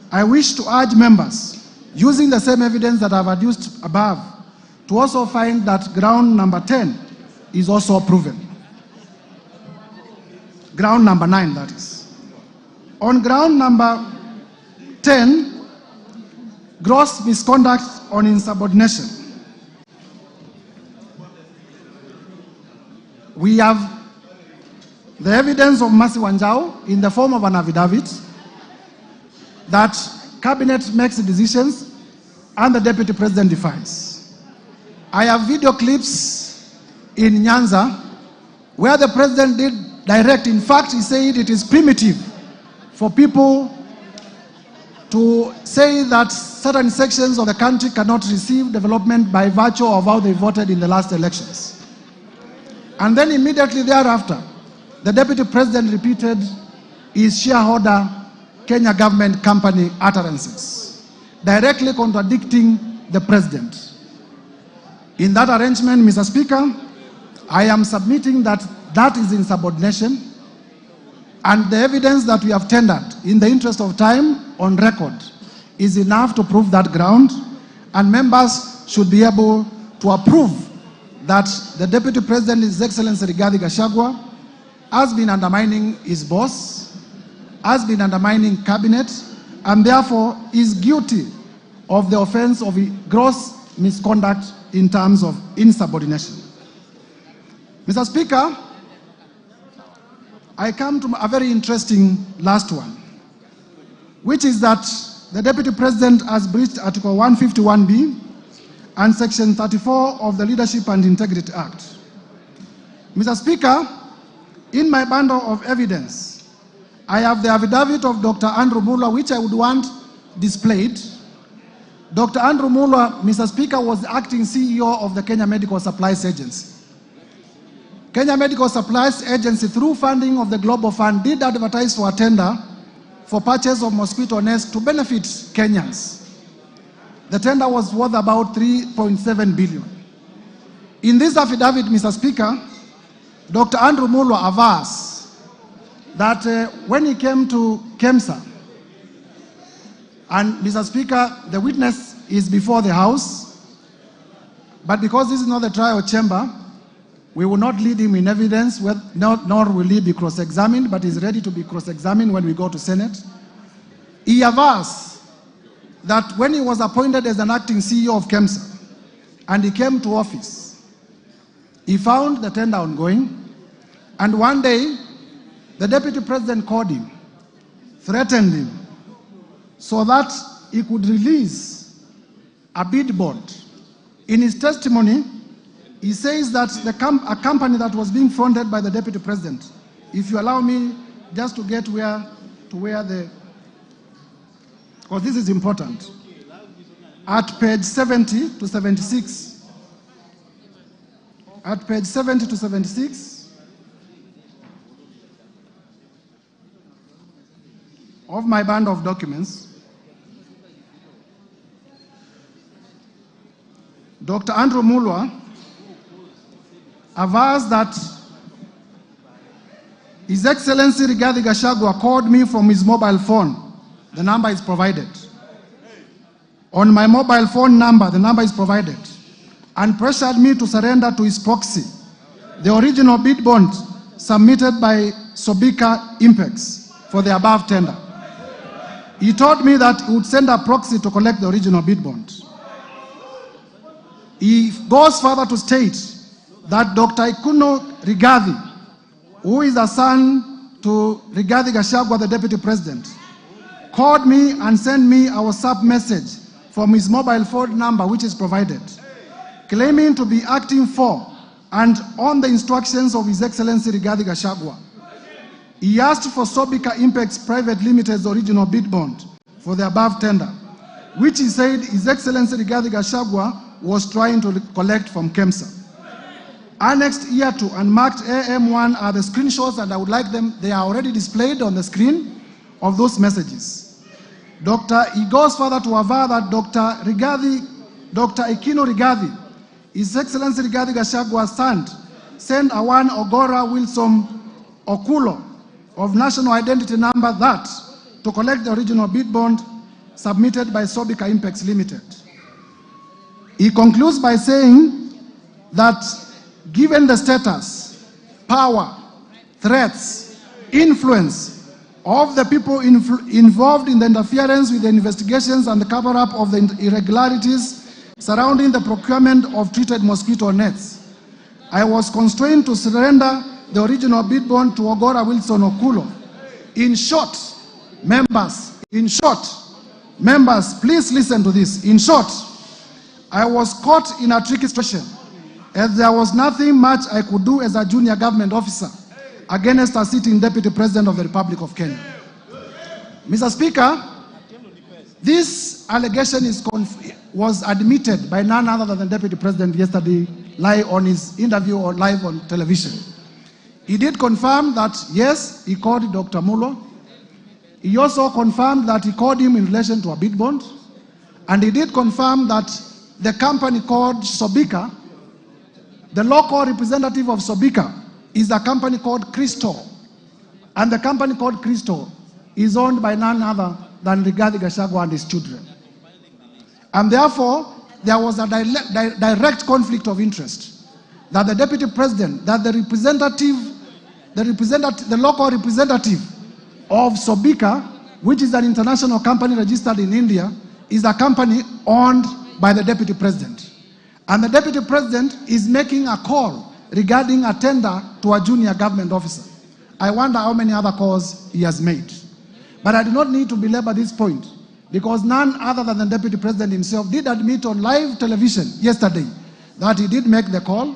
I wish to urge members, using the same evidence that I've adduced above, to also find that ground number 10 is also proven. Ground number 9, that is. On ground number 10, gross misconduct on insubordination. We have the evidence of Mercy Wanjau in the form of an affidavit that cabinet makes decisions and the Deputy President defies. I have video clips in Nyanza where the President did direct. In fact, he said it is primitive for people to say that certain sections of the country cannot receive development by virtue of how they voted in the last elections. And then immediately thereafter, the Deputy President repeated his shareholder Kenya government company utterances, directly contradicting the President. In that arrangement, Mr. Speaker, I am submitting that that is insubordination, and the evidence that we have tendered in the interest of time on record is enough to prove that ground, and members should be able to approve that the Deputy President, His Excellency Rigathi Gachagua, has been undermining his boss, has been undermining cabinet, and therefore is guilty of the offense of gross misconduct in terms of insubordination. Mr. Speaker, I come to a very interesting last one, which is that the Deputy President has breached Article 151B and Section 34 of the Leadership and Integrity Act. Mr. Speaker, in my bundle of evidence, I have the affidavit of Dr. Andrew Muller, which I would want displayed. Dr. Andrew Muller, Mr. Speaker, was the acting CEO of the Kenya Medical Supplies Agency. Kenya Medical Supplies Agency, through funding of the Global Fund, did advertise for a tender for purchase of mosquito nets to benefit Kenyans. The tender was worth about 3.7 billion. In this affidavit, Mr. Speaker, Dr. Andrew Muller avers that when he came to KEMSA, and Mr. Speaker, the witness is before the House, but because this is not the trial chamber, we will not lead him in evidence, nor will he be cross-examined, but he's ready to be cross-examined when we go to Senate. He avers that when he was appointed as an acting CEO of KEMSA, and he came to office, he found the tender ongoing, and one day, the Deputy President called him, threatened him, so that he could release a bid bond. In his testimony, he says that a company that was being fronted by the Deputy President, if you allow me just to get where the, because this is important, at page 70 to 76, at page 70 to 76 of my bundle of documents, Dr. Andrew Mulwa avers that His Excellency Rigathi Gachagua called me from his mobile phone. The number is provided. On my mobile phone number, the number is provided, and pressured me to surrender to his proxy the original bid bond submitted by Sobika Impex for the above tender. He told me that he would send a proxy to collect the original bid bond. He goes further to state that Dr. Ikuno Rigathi, who is a son to Rigathi Gachagua, the Deputy President, called me and sent me a WhatsApp message from his mobile phone number, which is provided, claiming to be acting for and on the instructions of His Excellency Rigathi Gachagua. He asked for Sobika Impex Private Limited's original bid bond for the above tender, which he said His Excellency Rigathi Gachagua was trying to collect from KEMSA. Annexed here to and marked AM1 are the screenshots, and I would like them, they are already displayed on the screen of those messages. He goes further to aver that Dr. Ikino Rigathi, His Excellency Rigathi Gachagua's son, sent a one Ogora Wilson Okulo of national identity number that to collect the original bid bond submitted by Sobika Impex Limited. He concludes by saying that given the status, power, threats, influence of the people involved in the interference with the investigations and the cover-up of the irregularities surrounding the procurement of treated mosquito nets, I was constrained to surrender the original bid bond to Ogora Wilson Okulo. In short, members, please listen to this. In short, I was caught in a tricky situation, as there was nothing much I could do as a junior government officer against a sitting Deputy President of the Republic of Kenya. Mr. Speaker, this allegation was admitted by none other than the Deputy President yesterday live on his interview or live on television. He did confirm that, yes, he called Dr. Mulwa. He also confirmed that he called him in relation to a bid bond. And he did confirm that the company called Sobika, the local representative of Sobika, is a company called Crystal. And the company called Crystal is owned by none other than Rigathi Gachagua and his children. And therefore, there was a direct conflict of interest that the Deputy President, that the local representative of Sobika, which is an international company registered in India, is a company owned by the Deputy President. And the Deputy President is making a call regarding a tender to a junior government officer. I wonder how many other calls he has made. But I do not need to belabor this point, because none other than the Deputy President himself did admit on live television yesterday that he did make the call.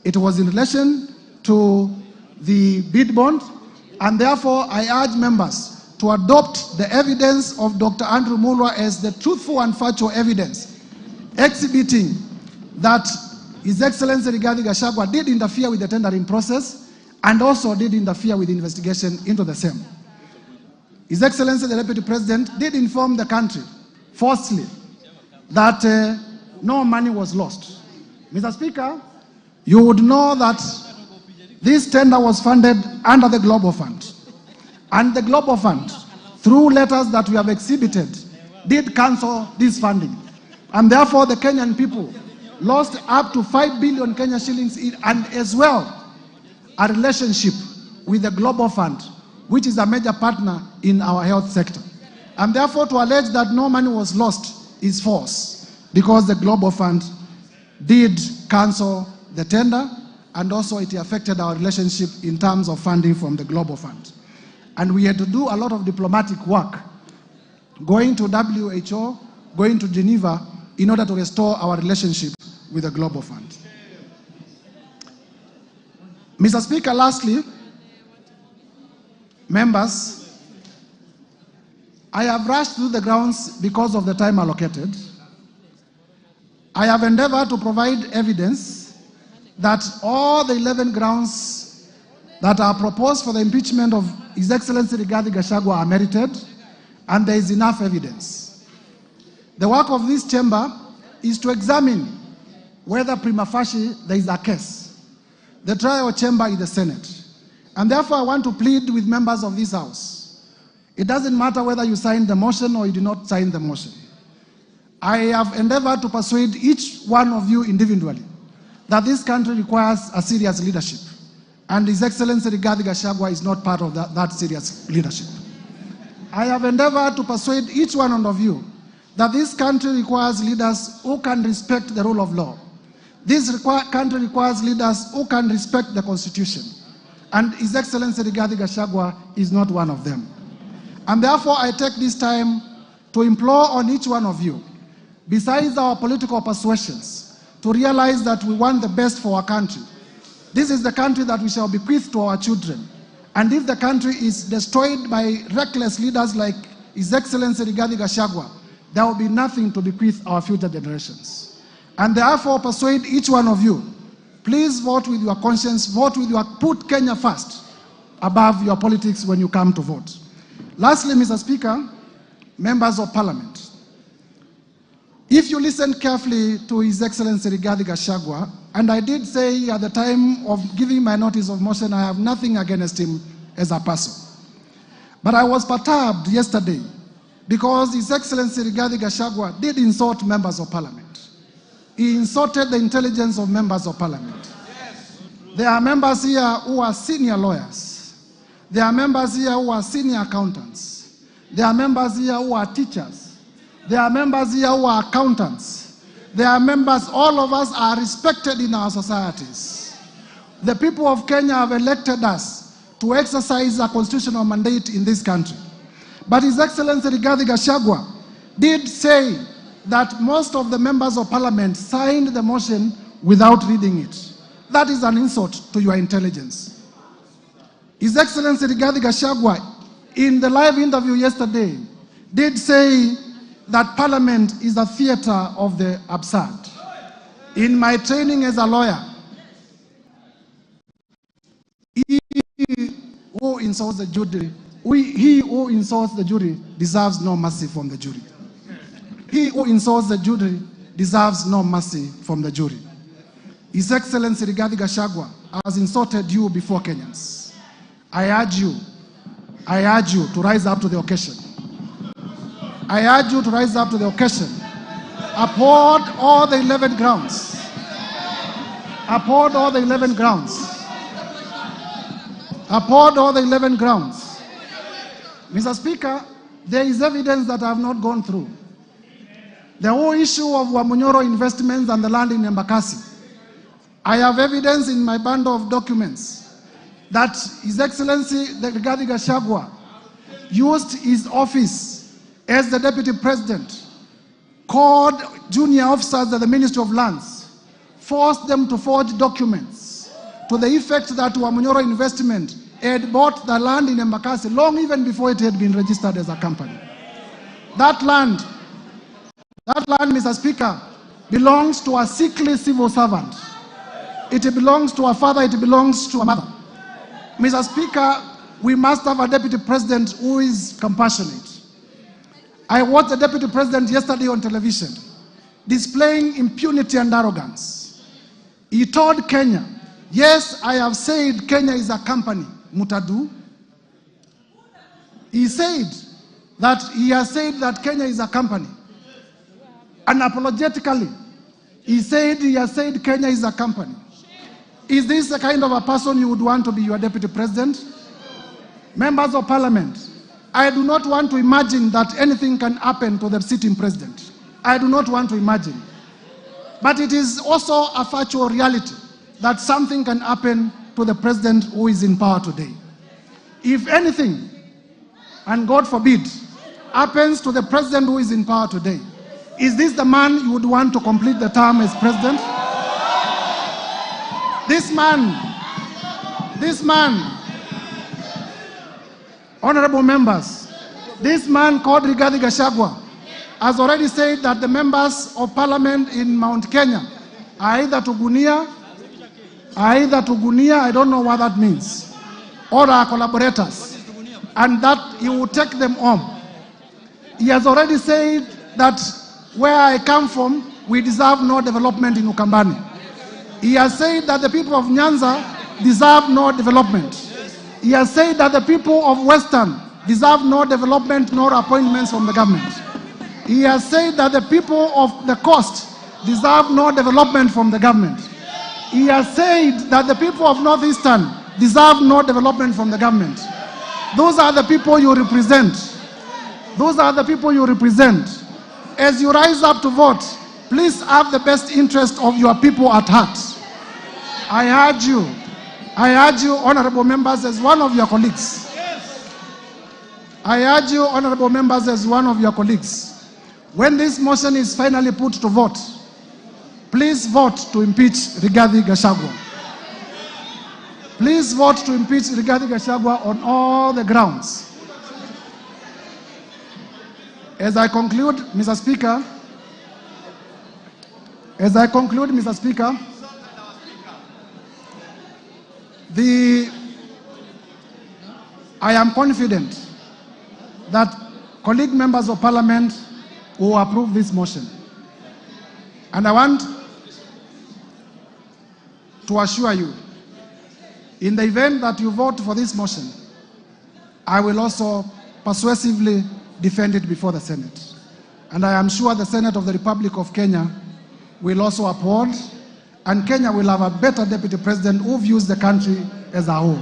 It was in relation to the bid bond, and therefore I urge members to adopt the evidence of Dr. Andrew Mulwa as the truthful and factual evidence, exhibiting that His Excellency Rigathi Gachagua did interfere with the tendering process and also did interfere with the investigation into the same. His Excellency the Deputy President did inform the country falsely that no money was lost. Mr. Speaker, you would know that this tender was funded under the Global Fund. And the Global Fund, through letters that we have exhibited, did cancel this funding. And therefore the Kenyan people lost up to 5 billion Kenya shillings and as well a relationship with the Global Fund, which is a major partner in our health sector. And therefore to allege that no money was lost is false, because the Global Fund did cancel the tender, and also it affected our relationship in terms of funding from the Global Fund. And we had to do a lot of diplomatic work, going to WHO, going to Geneva, in order to restore our relationship with the Global Fund. Mr. Speaker, lastly, members, I have rushed through the grounds because of the time allocated. I have endeavored to provide evidence that all the 11 grounds that are proposed for the impeachment of His Excellency Rigathi Gachagua are merited, and there is enough evidence. The work of this chamber is to examine whether prima facie there is a case. The trial chamber is the Senate. And therefore, I want to plead with members of this House. It doesn't matter whether you signed the motion or you did not sign the motion. I have endeavored to persuade each one of you individually that this country requires a serious leadership. And His Excellency Rigathi Gachagua is not part of that serious leadership. I have endeavored to persuade each one of you that this country requires leaders who can respect the rule of law. This country requires leaders who can respect the Constitution. And His Excellency Rigathi Gachagua is not one of them. And therefore, I take this time to implore on each one of you, besides our political persuasions, to realize that we want the best for our country. This is the country that we shall bequeath to our children. And if the country is destroyed by reckless leaders like His Excellency Rigathi Gachagua, there will be nothing to bequeath our future generations. And therefore, persuade each one of you, please vote with your conscience, put Kenya first above your politics when you come to vote. Lastly, Mr. Speaker, members of Parliament, if you listen carefully to His Excellency Rigathi Gachagua, and I did say at the time of giving my notice of motion, I have nothing against him as a person. But I was perturbed yesterday because His Excellency Rigathi Gachagua did insult members of Parliament. He insulted the intelligence of members of Parliament. Yes. There are members here who are senior lawyers. There are members here who are senior accountants. There are members here who are teachers. There are members here who are accountants. There are members, all of us are respected in our societies. The people of Kenya have elected us to exercise a constitutional mandate in this country. But His Excellency Rigathi Gachagua did say that most of the members of Parliament signed the motion without reading it. That is an insult to your intelligence. His Excellency Rigathi Gachagua, in the live interview yesterday, did say that Parliament is a theater of the absurd. In my training as a lawyer, he who insults the jury deserves no mercy from the jury. He who insults the jury deserves no mercy from the jury. His Excellency Rigathi Gachagua has insulted you before Kenyans. I urge you to rise up to the occasion. I urge you to rise up to the occasion. Uphold all the 11 grounds. Uphold all the 11 grounds. Uphold all the 11 grounds. Mr. Speaker, there is evidence that I have not gone through. The whole issue of Wamunyoro investments and the land in Embakasi. I have evidence in my bundle of documents that His Excellency Rigathi Gachagua used his office as the Deputy President, called junior officers at the Ministry of Lands, forced them to forge documents to the effect that Wamunyoro Investment had bought the land in Embakasi long even before it had been registered as a company. That land, Mr. Speaker, belongs to a sickly civil servant. It belongs to a father, it belongs to a mother. Mr. Speaker, we must have a Deputy President who is compassionate. I watched the Deputy President yesterday on television displaying impunity and arrogance. He told Kenya, yes, I have said Kenya is a company, Mutadu. He has said that Kenya is a company. Unapologetically, he has said Kenya is a company. Is this the kind of a person you would want to be your Deputy President? Members of Parliament, I do not want to imagine that anything can happen to the sitting president. I do not want to imagine. But it is also a factual reality that something can happen to the president who is in power today. If anything, and God forbid, happens to the president who is in power today, is this the man you would want to complete the term as president? This man, honorable members, this man called Rigathi Gachagua has already said that the members of Parliament in Mount Kenya are either Tugunia, I don't know what that means, or are collaborators, and that he will take them home. He has already said that where I come from, we deserve no development in Ukambani. He has said that the people of Nyanza deserve no development. He has said that the people of Western deserve no development nor appointments from the government. He has said that the people of the coast deserve no development from the government. He has said that the people of Northeastern deserve no development from the government. Those are the people you represent. Those are the people you represent. As you rise up to vote, please have the best interest of your people at heart. I urge you, honorable members, as one of your colleagues. I urge you, honorable members, as one of your colleagues. When this motion is finally put to vote, please vote to impeach Rigathi Gachagua. Please vote to impeach Rigathi Gachagua on all the grounds. As I conclude, Mr. Speaker, I am confident that colleague members of parliament will approve this motion. And I want to assure you, in the event that you vote for this motion, I will also persuasively defend it before the Senate. And I am sure the Senate of the Republic of Kenya will also uphold, and Kenya will have a better deputy president who views the country as a whole.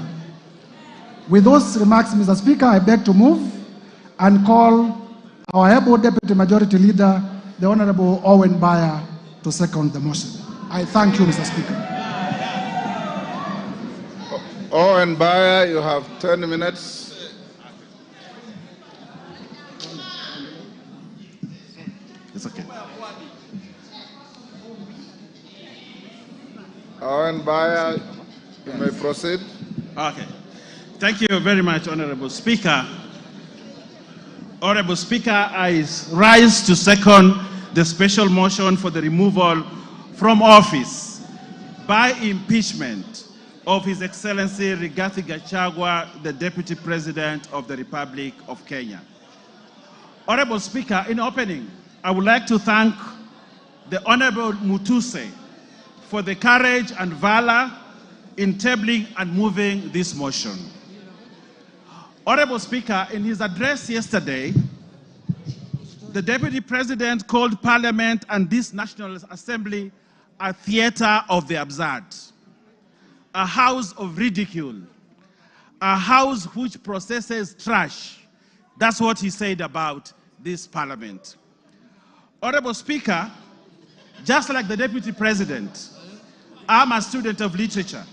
With those remarks, Mr. Speaker, I beg to move and call our able deputy majority leader, the Honorable Owen Baya, to second the motion. I thank you, Mr. Speaker. Owen Baya, you have 10 minutes. It's okay. Owen Baya, you may proceed. Okay. Thank you very much, Honorable Speaker. Honorable Speaker, I rise to second the special motion for the removal from office by impeachment of His Excellency Rigathi Gachagua, the Deputy President of the Republic of Kenya. Honorable Speaker, in opening, I would like to thank the Honorable Mutuse for the courage and valor in tabling and moving this motion. Honorable Speaker, in his address yesterday, the Deputy President called Parliament and this National Assembly a theater of the absurd, a house of ridicule, a house which processes trash. That's what he said about this Parliament. Honorable Speaker, just like the Deputy President, I'm a student of literature,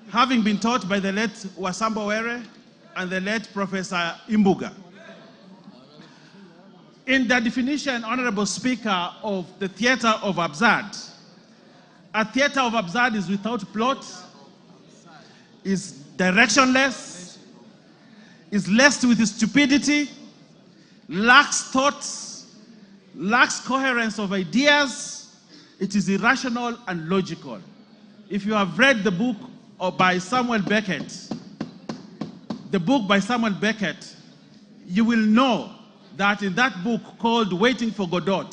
having been taught by the late Wasamba Were and the late Professor Imbuga. In the definition, Honorable Speaker, of the theater of absurd, a theater of absurd is without plot, is directionless, is laced with stupidity, lacks thoughts, lacks coherence of ideas. It is irrational and logical. If you have read the book by Samuel Beckett, you will know that in that book called Waiting for Godot,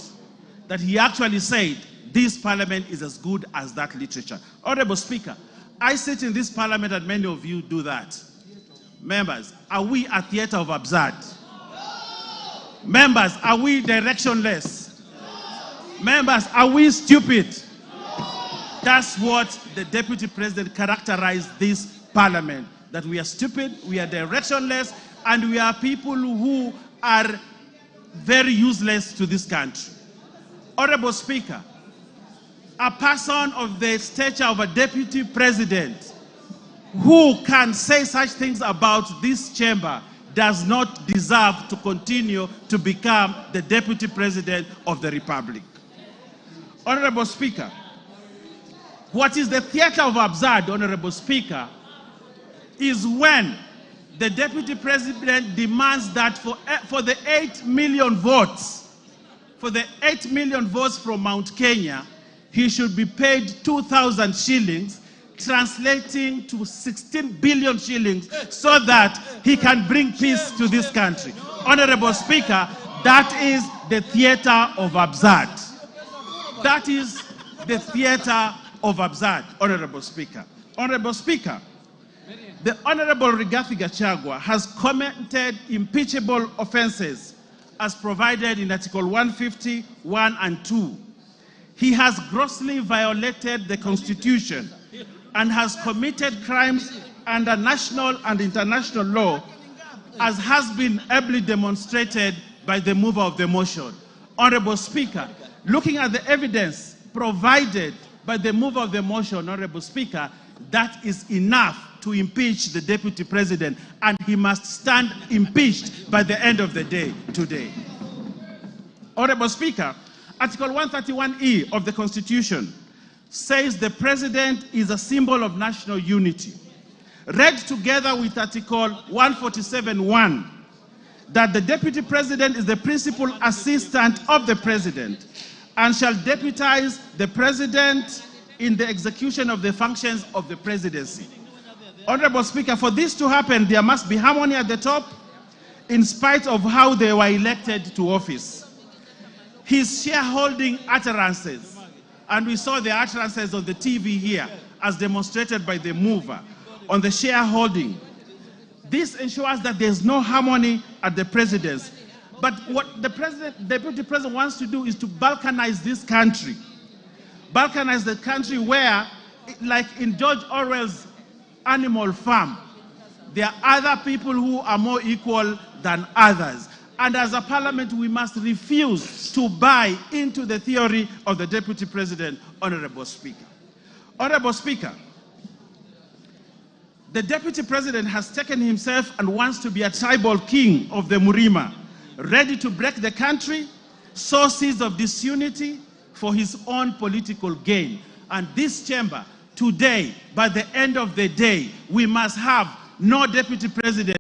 that he actually said this Parliament is as good as that literature. Honorable Speaker, I sit in this Parliament and many of you do that. Members, are we a theater of absurd? Members, are we directionless? Members, are we stupid? That's what the Deputy President characterized this Parliament, that we are stupid, we are directionless, and we are people who are very useless to this country. Honorable Speaker, a person of the stature of a Deputy President who can say such things about this chamber does not deserve to continue to become the Deputy President of the Republic. Honorable Speaker, what is the theater of absurd, Honorable Speaker, is when the Deputy President demands that for the 8 million votes, from Mount Kenya, he should be paid 2,000 shillings, translating to 16 billion shillings, so that he can bring peace to this country. Honorable Speaker, that is the theater of absurd. That is the theater of absurd, Honorable Speaker. Honorable Speaker, the Honorable Rigathi Gachagua has committed impeachable offenses as provided in Article 150, 1 and 2. He has grossly violated the Constitution and has committed crimes under national and international law, as has been ably demonstrated by the mover of the motion. Honorable Speaker, looking at the evidence provided by the mover of the motion, Honorable Speaker, that is enough to impeach the Deputy President, and he must stand impeached by the end of the day today. Honorable Speaker, Article 131E of the Constitution says the President is a symbol of national unity. Read together with Article 147(1), that the Deputy President is the principal assistant of the President and shall deputize the President in the execution of the functions of the Presidency. Honorable Speaker, for this to happen, there must be harmony at the top, in spite of how they were elected to office. His shareholding utterances, and we saw the utterances on the TV here, as demonstrated by the mover, on the shareholding. This ensures that there's no harmony at the presidency. But what the Deputy President wants to do is to balkanize this country. Balkanize the country where, like in George Orwell's Animal Farm, there are other people who are more equal than others. And as a parliament, we must refuse to buy into the theory of the Deputy President, Honorable Speaker. Honorable Speaker, the Deputy President has taken himself and wants to be a tribal king of the Murima, ready to break the country, sow seeds of disunity for his own political gain. And this chamber, today, by the end of the day, we must have no Deputy President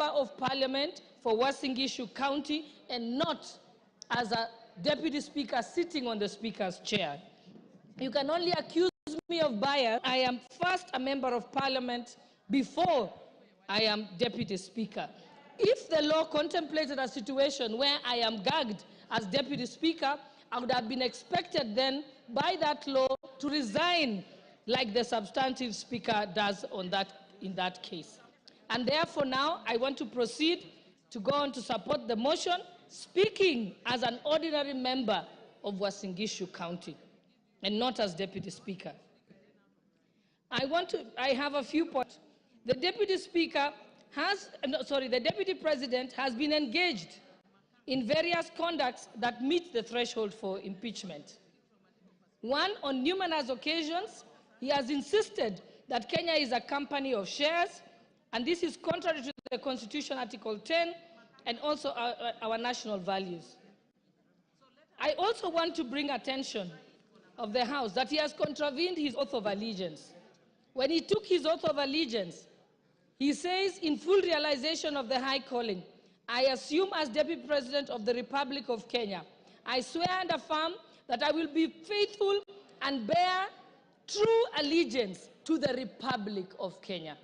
of Parliament for Uasin Gishu County and not as a Deputy Speaker sitting on the Speaker's chair. You can only accuse me of bias. I am first a Member of Parliament before I am Deputy Speaker. If the law contemplated a situation where I am gagged as Deputy Speaker, I would have been expected then by that law to resign like the substantive Speaker does in that case. And therefore now I want to proceed to go on to support the motion, speaking as an ordinary member of Uasin Gishu County and not as Deputy Speaker. I have a few points. The Deputy President has been engaged in various conducts that meet the threshold for impeachment. One, on numerous occasions, he has insisted that Kenya is a company of shares, and this is contrary to the Constitution, Article 10, and also our national values. I also want to bring attention of the House that he has contravened his oath of allegiance. When he took his oath of allegiance, he says, in full realization of the high calling, I assume as Deputy President of the Republic of Kenya, I swear and affirm that I will be faithful and bear true allegiance to the Republic of Kenya.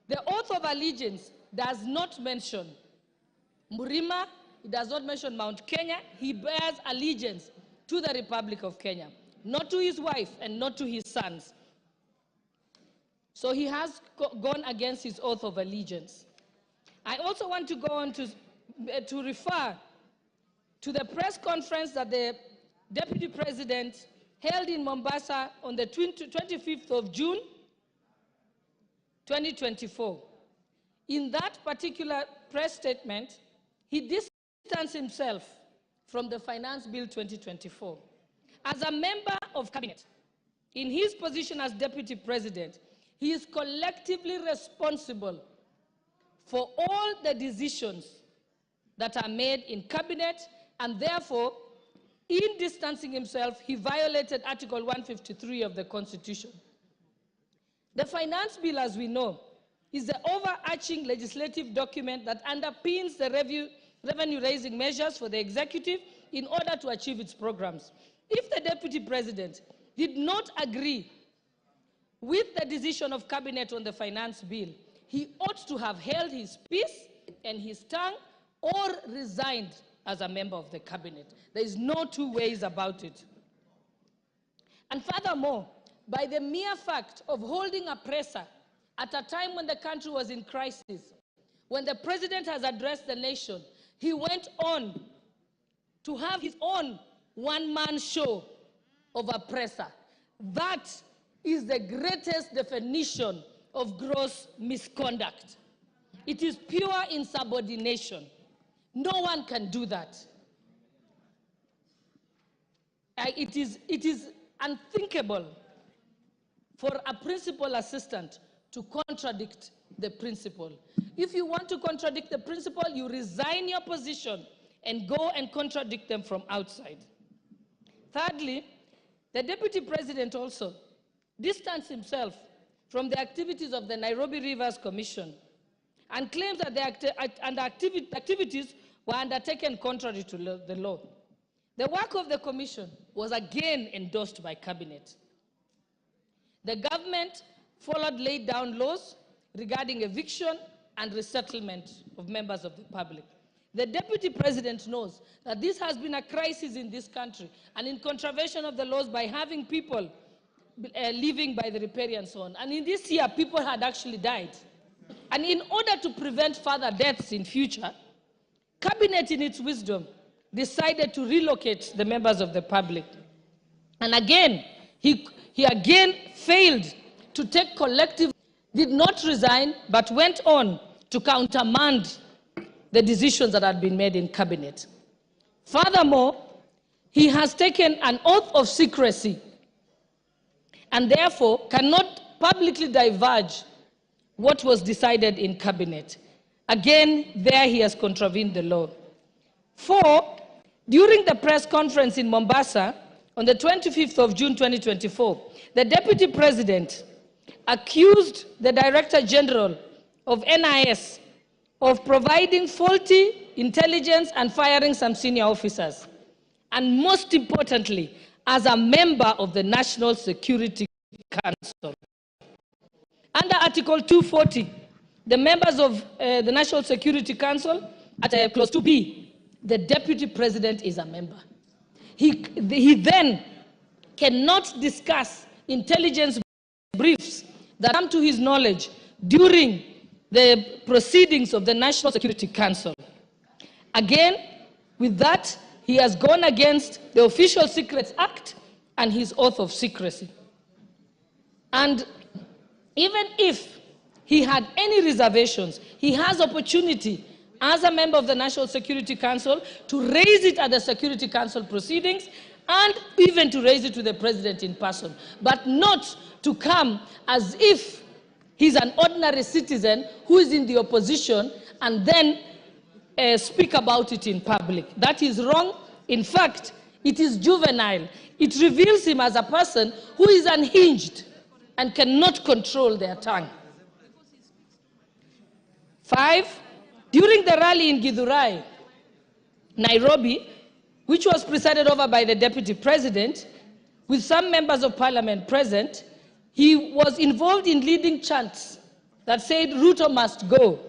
The oath of allegiance does not mention Murima, it does not mention Mount Kenya. He bears allegiance to the Republic of Kenya, not to his wife and not to his sons. So he has gone against his oath of allegiance. I also want to go on to refer to the press conference that the Deputy President held in Mombasa on the 25th of June, 2024. In that particular press statement, he distanced himself from the Finance Bill 2024. As a member of Cabinet, in his position as Deputy President, he is collectively responsible for all the decisions that are made in Cabinet, and therefore, in distancing himself, he violated Article 153 of the Constitution. The Finance Bill, as we know, is the overarching legislative document that underpins the revenue-raising measures for the executive in order to achieve its programs. If the Deputy President did not agree with the decision of Cabinet on the Finance Bill, he ought to have held his peace and his tongue or resigned as a member of the Cabinet. There is no two ways about it. And furthermore, by the mere fact of holding a presser at a time when the country was in crisis, when the President has addressed the nation, he went on to have his own one-man show of a presser. That is the greatest definition of gross misconduct. It is pure insubordination. No one can do that. It is unthinkable for a principal assistant to contradict the principal. If you want to contradict the principal, you resign your position and go and contradict them from outside. Thirdly, the Deputy President also distanced himself from the activities of the Nairobi Rivers Commission and claims that the activities were undertaken contrary to the law. The work of the commission was again endorsed by Cabinet. The government followed laid down laws regarding eviction and resettlement of members of the public. The Deputy President knows that this has been a crisis in this country and in contravention of the laws by having people living by the riparian zone. And in this year, people had actually died. And in order to prevent further deaths in future, Cabinet, in its wisdom, decided to relocate the members of the public. And again, he again failed to take collective, did not resign, but went on to countermand the decisions that had been made in Cabinet. Furthermore, he has taken an oath of secrecy and therefore cannot publicly divulge what was decided in Cabinet. Again, there he has contravened the law. 4, during the press conference in Mombasa on the 25th of June 2024, the Deputy President accused the Director General of NIS of providing faulty intelligence and firing some senior officers, and most importantly, as a member of the National Security Council. Under Article 240, the members of the National Security Council, at clause 2B, the Deputy President is a member. He then cannot discuss intelligence briefs that come to his knowledge during the proceedings of the National Security Council. Again, with that, he has gone against the Official Secrets Act and his oath of secrecy. And even if he had any reservations, he has opportunity as a member of the National Security Council to raise it at the Security Council proceedings and even to raise it to the President in person, but not to come as if he's an ordinary citizen who is in the opposition and then speak about it in public. That is wrong. In fact, it is juvenile. It reveals him as a person who is unhinged and cannot control their tongue. 5, during the rally in Githurai, Nairobi, which was presided over by the Deputy President, with some members of Parliament present, he was involved in leading chants that said, Ruto must go.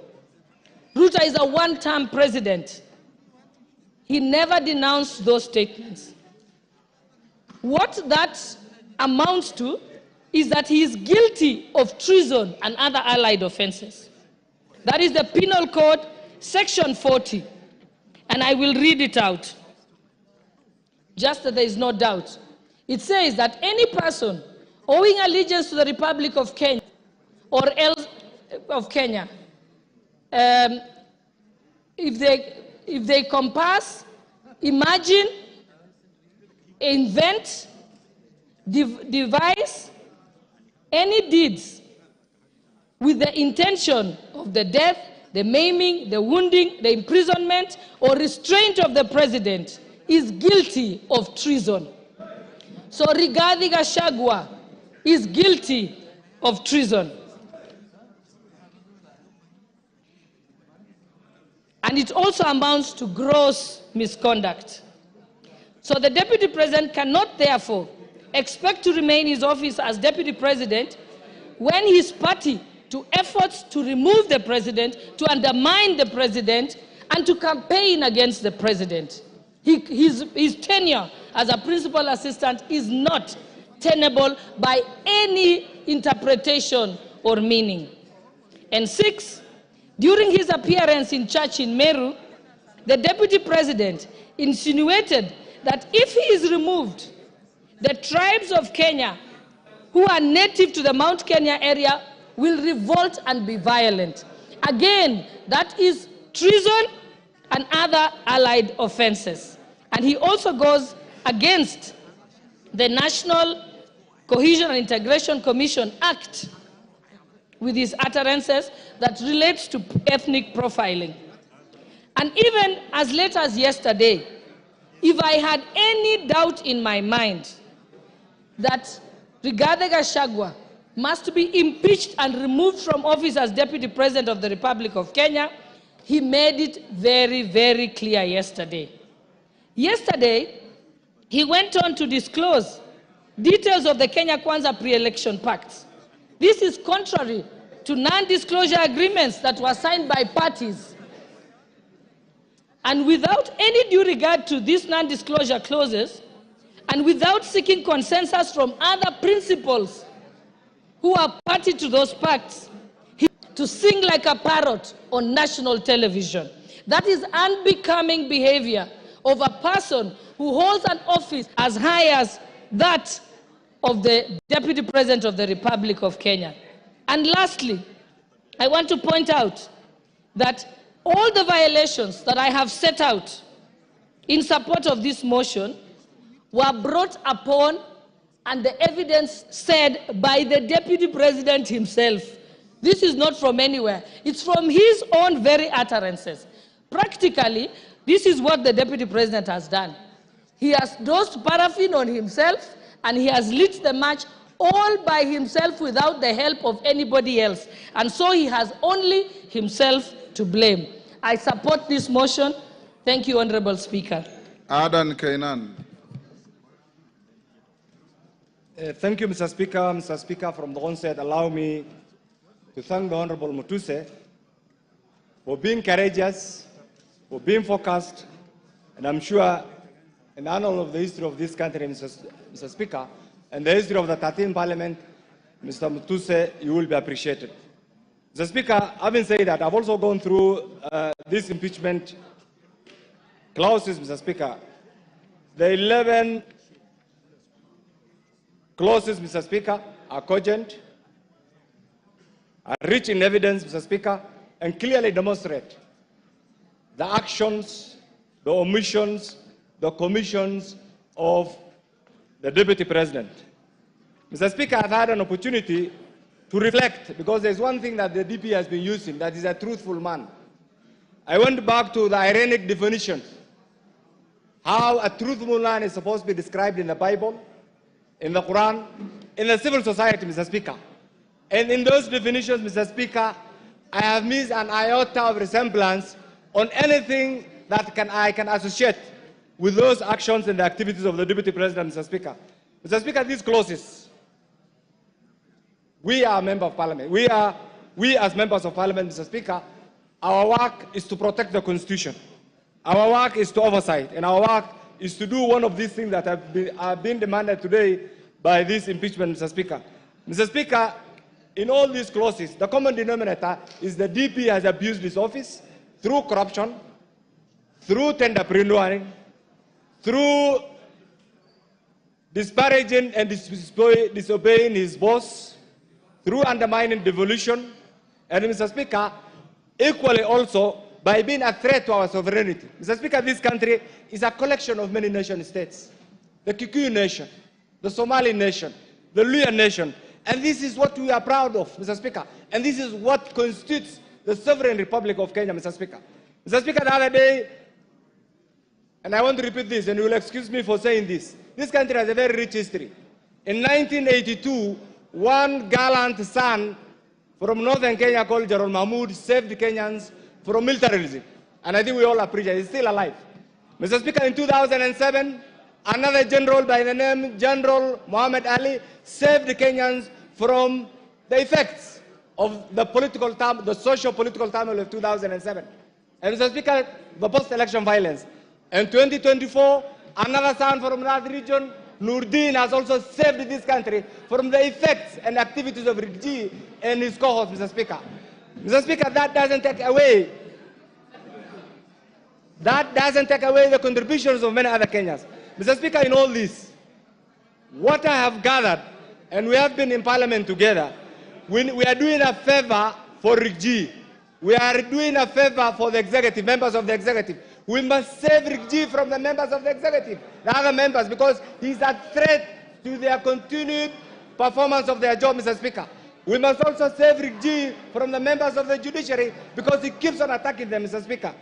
Ruto is a one-term president. He never denounced those statements. What that amounts to is that he is guilty of treason and other allied offenses. That is the Penal Code, Section 40. And I will read it out, just that there is no doubt. It says that any person owing allegiance to the Republic of Kenya or else of Kenya, if they compass, imagine, invent, devise any deeds with the intention of the death, the maiming, the wounding, the imprisonment, or restraint of the president is guilty of treason. So Rigathi Gachagua is guilty of treason. And it also amounts to gross misconduct. So the Deputy President cannot therefore expect to remain in his office as Deputy President when his party to efforts to remove the President, to undermine the President, and to campaign against the President. His tenure as a principal assistant is not tenable by any interpretation or meaning. And 6, during his appearance in church in Meru, the Deputy President insinuated that if he is removed, the tribes of Kenya who are native to the Mount Kenya area will revolt and be violent. Again, that is treason and other allied offenses. And he also goes against the National Cohesion and Integration Commission Act with his utterances that relates to ethnic profiling. And even as late as yesterday, if I had any doubt in my mind that Rigathi Gachagua must be impeached and removed from office as Deputy President of the Republic of Kenya, he made it very, very clear yesterday. Yesterday, he went on to disclose details of the Kenya Kwanza pre-election pacts. This is contrary to non-disclosure agreements that were signed by parties. And without any due regard to these non-disclosure clauses, and without seeking consensus from other principals who are party to those pacts, to sing like a parrot on national television. That is unbecoming behavior of a person who holds an office as high as that of the Deputy President of the Republic of Kenya. And lastly, I want to point out that all the violations that I have set out in support of this motion were brought upon and the evidence said by the Deputy President himself. This is not from anywhere. It's from his own very utterances. Practically, this is what the Deputy President has done. He has dosed paraffin on himself and he has lit the match all by himself without the help of anybody else. And so he has only himself to blame. I support this motion. Thank you, Honorable Speaker. Adan Kainan. Thank you, Mr. Speaker. Mr. Speaker, from the onset, allow me to thank the Honorable Mutuse for being courageous, for being focused, and I'm sure in the annal of the history of this country, Mr. Speaker, and the history of the 13th Parliament, Mr. Mutuse, you will be appreciated. Mr. Speaker, having said that, I've also gone through this impeachment clauses, Mr. Speaker. The 11 clauses, Mr. Speaker, are cogent, are rich in evidence, Mr. Speaker, and clearly demonstrate the actions, the omissions, the commissions of the Deputy President. Mr. Speaker, I've had an opportunity to reflect, because there's one thing that the DP has been using, that is a truthful man. I went back to the ironic definition, how a truthful man is supposed to be described in the Bible, in the Quran, in the civil society, Mr. Speaker. And in those definitions, Mr. Speaker, I have missed an iota of resemblance on anything that I can associate with those actions and the activities of the Deputy President, Mr. Speaker. Mr. Speaker, these clauses, we are a member of Parliament. We as members of Parliament, Mr. Speaker, our work is to protect the Constitution. Our work is to oversight, and our work is to do one of these things that have been demanded today by this impeachment, Mr. Speaker. Mr. Speaker, in all these clauses, the common denominator is the DP has abused his office through corruption, through tenderpreneuring, through disparaging and disobeying his boss, through undermining devolution, and Mr. Speaker, equally also by being a threat to our sovereignty. Mr. Speaker, this country is a collection of many nation states. The Kikuyu nation, the Somali nation, the Luya nation, and this is what we are proud of, Mr. Speaker, and this is what constitutes the sovereign Republic of Kenya, Mr. Speaker. Mr. Speaker, the other day, and I want to repeat this, and you will excuse me for saying this country has a very rich history. In 1982, one gallant son from northern Kenya called Gerald Mahmoud saved the Kenyans from militarism. And I think we all appreciate it. He's still alive. Mr. Speaker, in 2007, another general by the name General Muhammad Ali saved the Kenyans from the effects of the socio-political turmoil of 2007. And Mr. Speaker, the post-election violence. In 2024, another son from that region, Nurdin, has also saved this country from the effects and activities of Rigathi and his cohorts, Mr. Speaker. Mr. Speaker, that doesn't take away the contributions of many other Kenyans. Mr. Speaker, in all this, what I have gathered, and we have been in Parliament together, we are doing a favor for Rigathi. We are doing a favor for the executive, members of the executive. We must save Rigathi from the members of the executive, the other members, because he's a threat to their continued performance of their job, Mr. Speaker. We must also save Rigathi from the members of the judiciary because he keeps on attacking them, Mr. Speaker.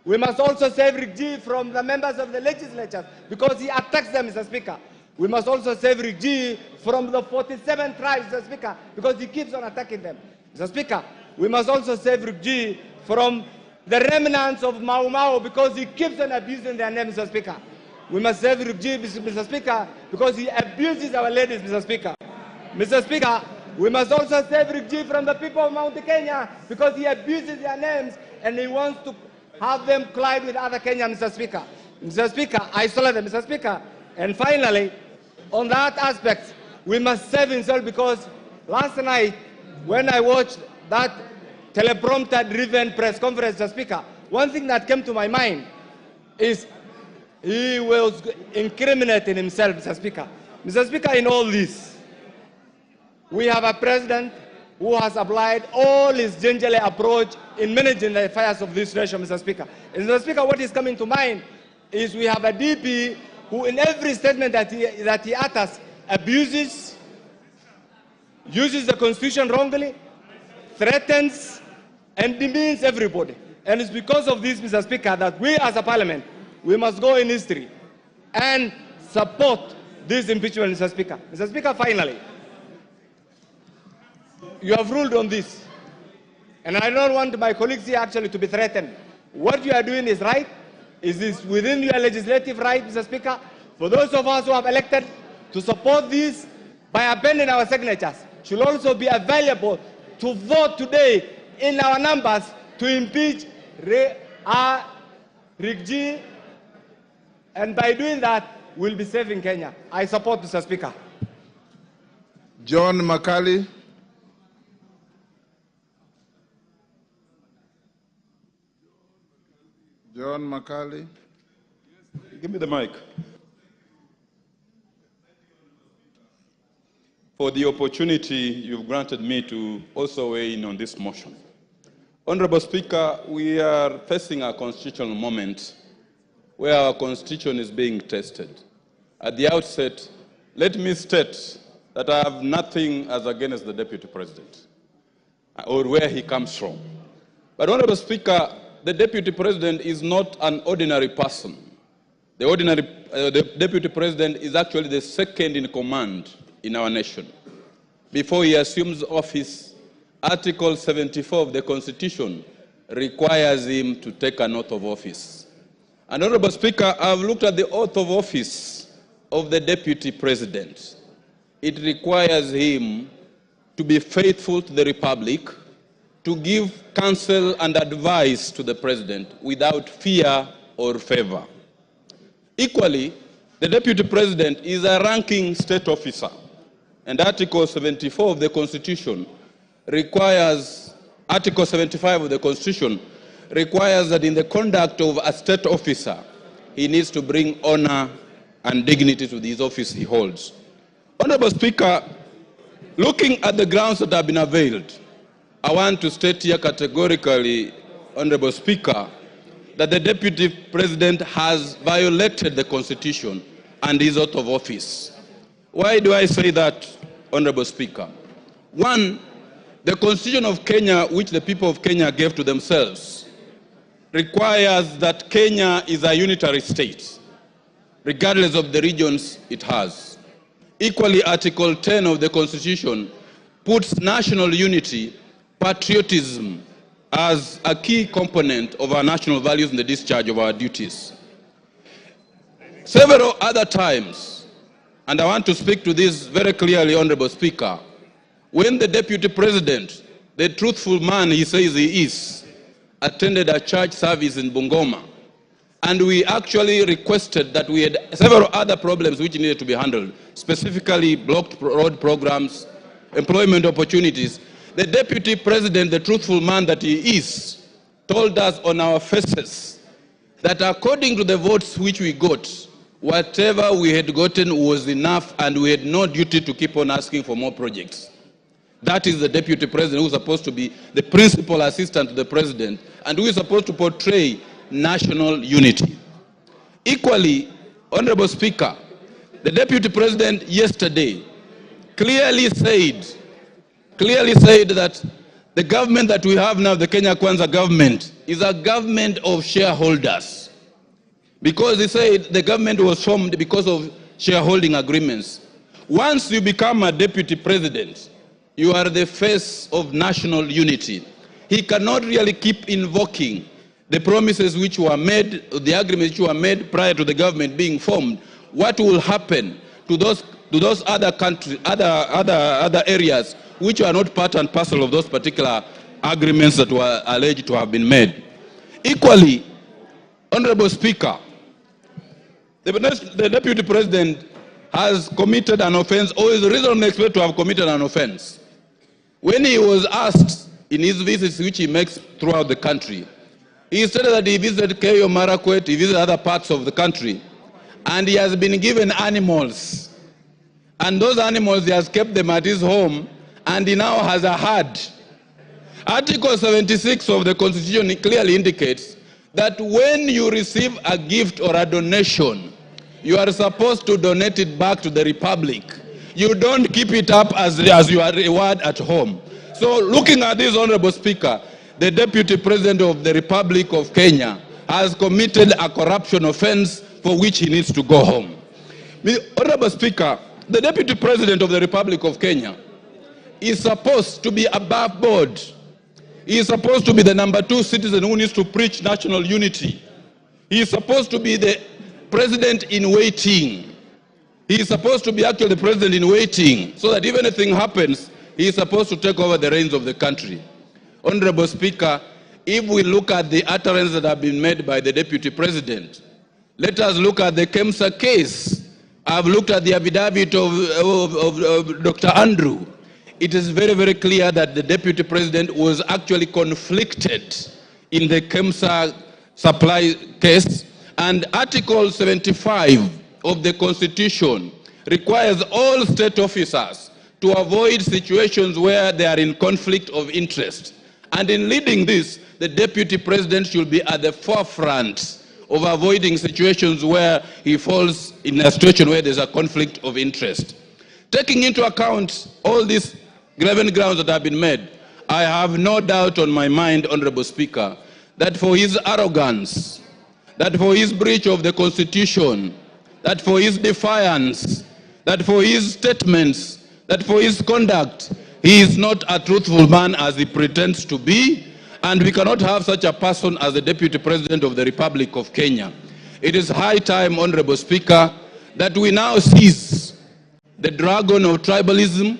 We must also save Rigathi from the members of the legislature because he attacks them, Mr. Speaker. We must also save Rigathi from the 47 tribes, Mr. Speaker, because he keeps on attacking them. Mr. Speaker, we must also save Rigathi from the remnants of Mau Mau because he keeps on abusing their name, Mr. Speaker. We must save Rigathi, Mr. Speaker, because he abuses our ladies, Mr. Speaker. Mr. Speaker, we must also save Rigathi from the people of Mount Kenya because he abuses their names and he wants to have them collide with other Kenyans, Mr. Speaker. Mr. Speaker, isolate them, Mr. Speaker. And finally, on that aspect, we must save himself because last night, when I watched that teleprompter-driven press conference, Mr. Speaker, one thing that came to my mind is he was incriminating himself, Mr. Speaker. Mr. Speaker, in all this, we have a president who has applied all his gingerly approach in managing the affairs of this nation, Mr. Speaker. And Mr. Speaker, what is coming to mind is we have a DP who in every statement that he utters abuses, uses the Constitution wrongly, threatens, and demeans everybody. And it's because of this, Mr. Speaker, that we as a parliament, we must go in history and support this impeachment, Mr. Speaker. Mr. Speaker, finally, you have ruled on this. And I don't want my colleagues here actually to be threatened. What you are doing is right. It is within your legislative right, Mr. Speaker, for those of us who have elected to support this by appending our signatures should also be available to vote today in our numbers to impeach Rigathi, and by doing that, we'll be saving Kenya. I support, Mr. Speaker. John Makali. John Makali. Give me the mic. For the opportunity you've granted me to also weigh in on this motion. Honorable Speaker, we are facing a constitutional moment where our constitution is being tested. At the outset, let me state that I have nothing as against the Deputy President or where he comes from. But Honorable Speaker, the Deputy President is not an ordinary person. The Deputy President is actually the second in command in our nation. Before he assumes office, Article 74 of the Constitution requires him to take an oath of office. And Honorable Speaker, I've looked at the oath of office of the Deputy President. It requires him to be faithful to the Republic, to give counsel and advice to the President without fear or favor. Equally, the Deputy President is a ranking state officer, and Article 74 of the Constitution requires, Article 75 of the Constitution requires that in the conduct of a state officer, he needs to bring honor and dignity to this office he holds. Honorable Speaker, looking at the grounds that have been availed, I want to state here categorically, Honorable Speaker, that the Deputy President has violated the Constitution and his oath of office. Why do I say that, Honorable Speaker? One, the Constitution of Kenya, which the people of Kenya gave to themselves, requires that Kenya is a unitary state, regardless of the regions it has. Equally, Article 10 of the Constitution puts national unity, patriotism, as a key component of our national values in the discharge of our duties. Several other times, and I want to speak to this very clearly, Honorable Speaker, when the Deputy President, the truthful man he says he is, attended a church service in Bungoma, and we actually requested that we had several other problems which needed to be handled, specifically blocked road programs, employment opportunities. The Deputy President, the truthful man that he is, told us on our faces that according to the votes which we got, whatever we had gotten was enough and we had no duty to keep on asking for more projects. That is the Deputy President who is supposed to be the principal assistant to the President and who is supposed to portray national unity. Equally, Honorable Speaker, the Deputy President yesterday clearly said that the government that we have now, the Kenya Kwanza government, is a government of shareholders. Because he said the government was formed because of shareholding agreements. Once you become a Deputy President, you are the face of national unity. He cannot really keep invoking the promises which were made, the agreements which were made prior to the government being formed. What will happen to those other countries, other areas which are not part and parcel of those particular agreements that were alleged to have been made? Equally, Honorable Speaker, the Deputy President has committed an offense, or is reasonably expected to have committed an offense. When he was asked in his visits which he makes throughout the country, he stated that he visited Keyo Marakwet, he visited other parts of the country, and he has been given animals. And those animals, he has kept them at his home, and he now has a herd. Article 76 of the Constitution clearly indicates that when you receive a gift or a donation, you are supposed to donate it back to the Republic. You don't keep it up as your reward at home. So looking at this, Honorable Speaker, the Deputy President of the Republic of Kenya has committed a corruption offense for which he needs to go home. Honorable Speaker, the Deputy President of the Republic of Kenya is supposed to be above board. He is supposed to be the number 2 citizen who needs to preach national unity. He is supposed to be the president in waiting. He is supposed to be actually the president in waiting, so that if anything happens, he is supposed to take over the reins of the country. Honorable Speaker, if we look at the utterances that have been made by the Deputy President, let us look at the KEMSA case. I've looked at the affidavit of Dr. Andrew. It is very, very clear that the Deputy President was actually conflicted in the KEMSA supply case, and Article 75 of the Constitution requires all state officers to avoid situations where they are in conflict of interest. And in leading this, the Deputy President should be at the forefront of avoiding situations where he falls in a situation where there's a conflict of interest. Taking into account all these 11 grounds that have been made, I have no doubt on my mind, Honorable Speaker, that for his arrogance, that for his breach of the Constitution, that for his defiance, that for his statements, that for his conduct, he is not a truthful man as he pretends to be, and we cannot have such a person as the Deputy President of the Republic of Kenya. It is high time, Honorable Speaker, that we now seize the dragon of tribalism,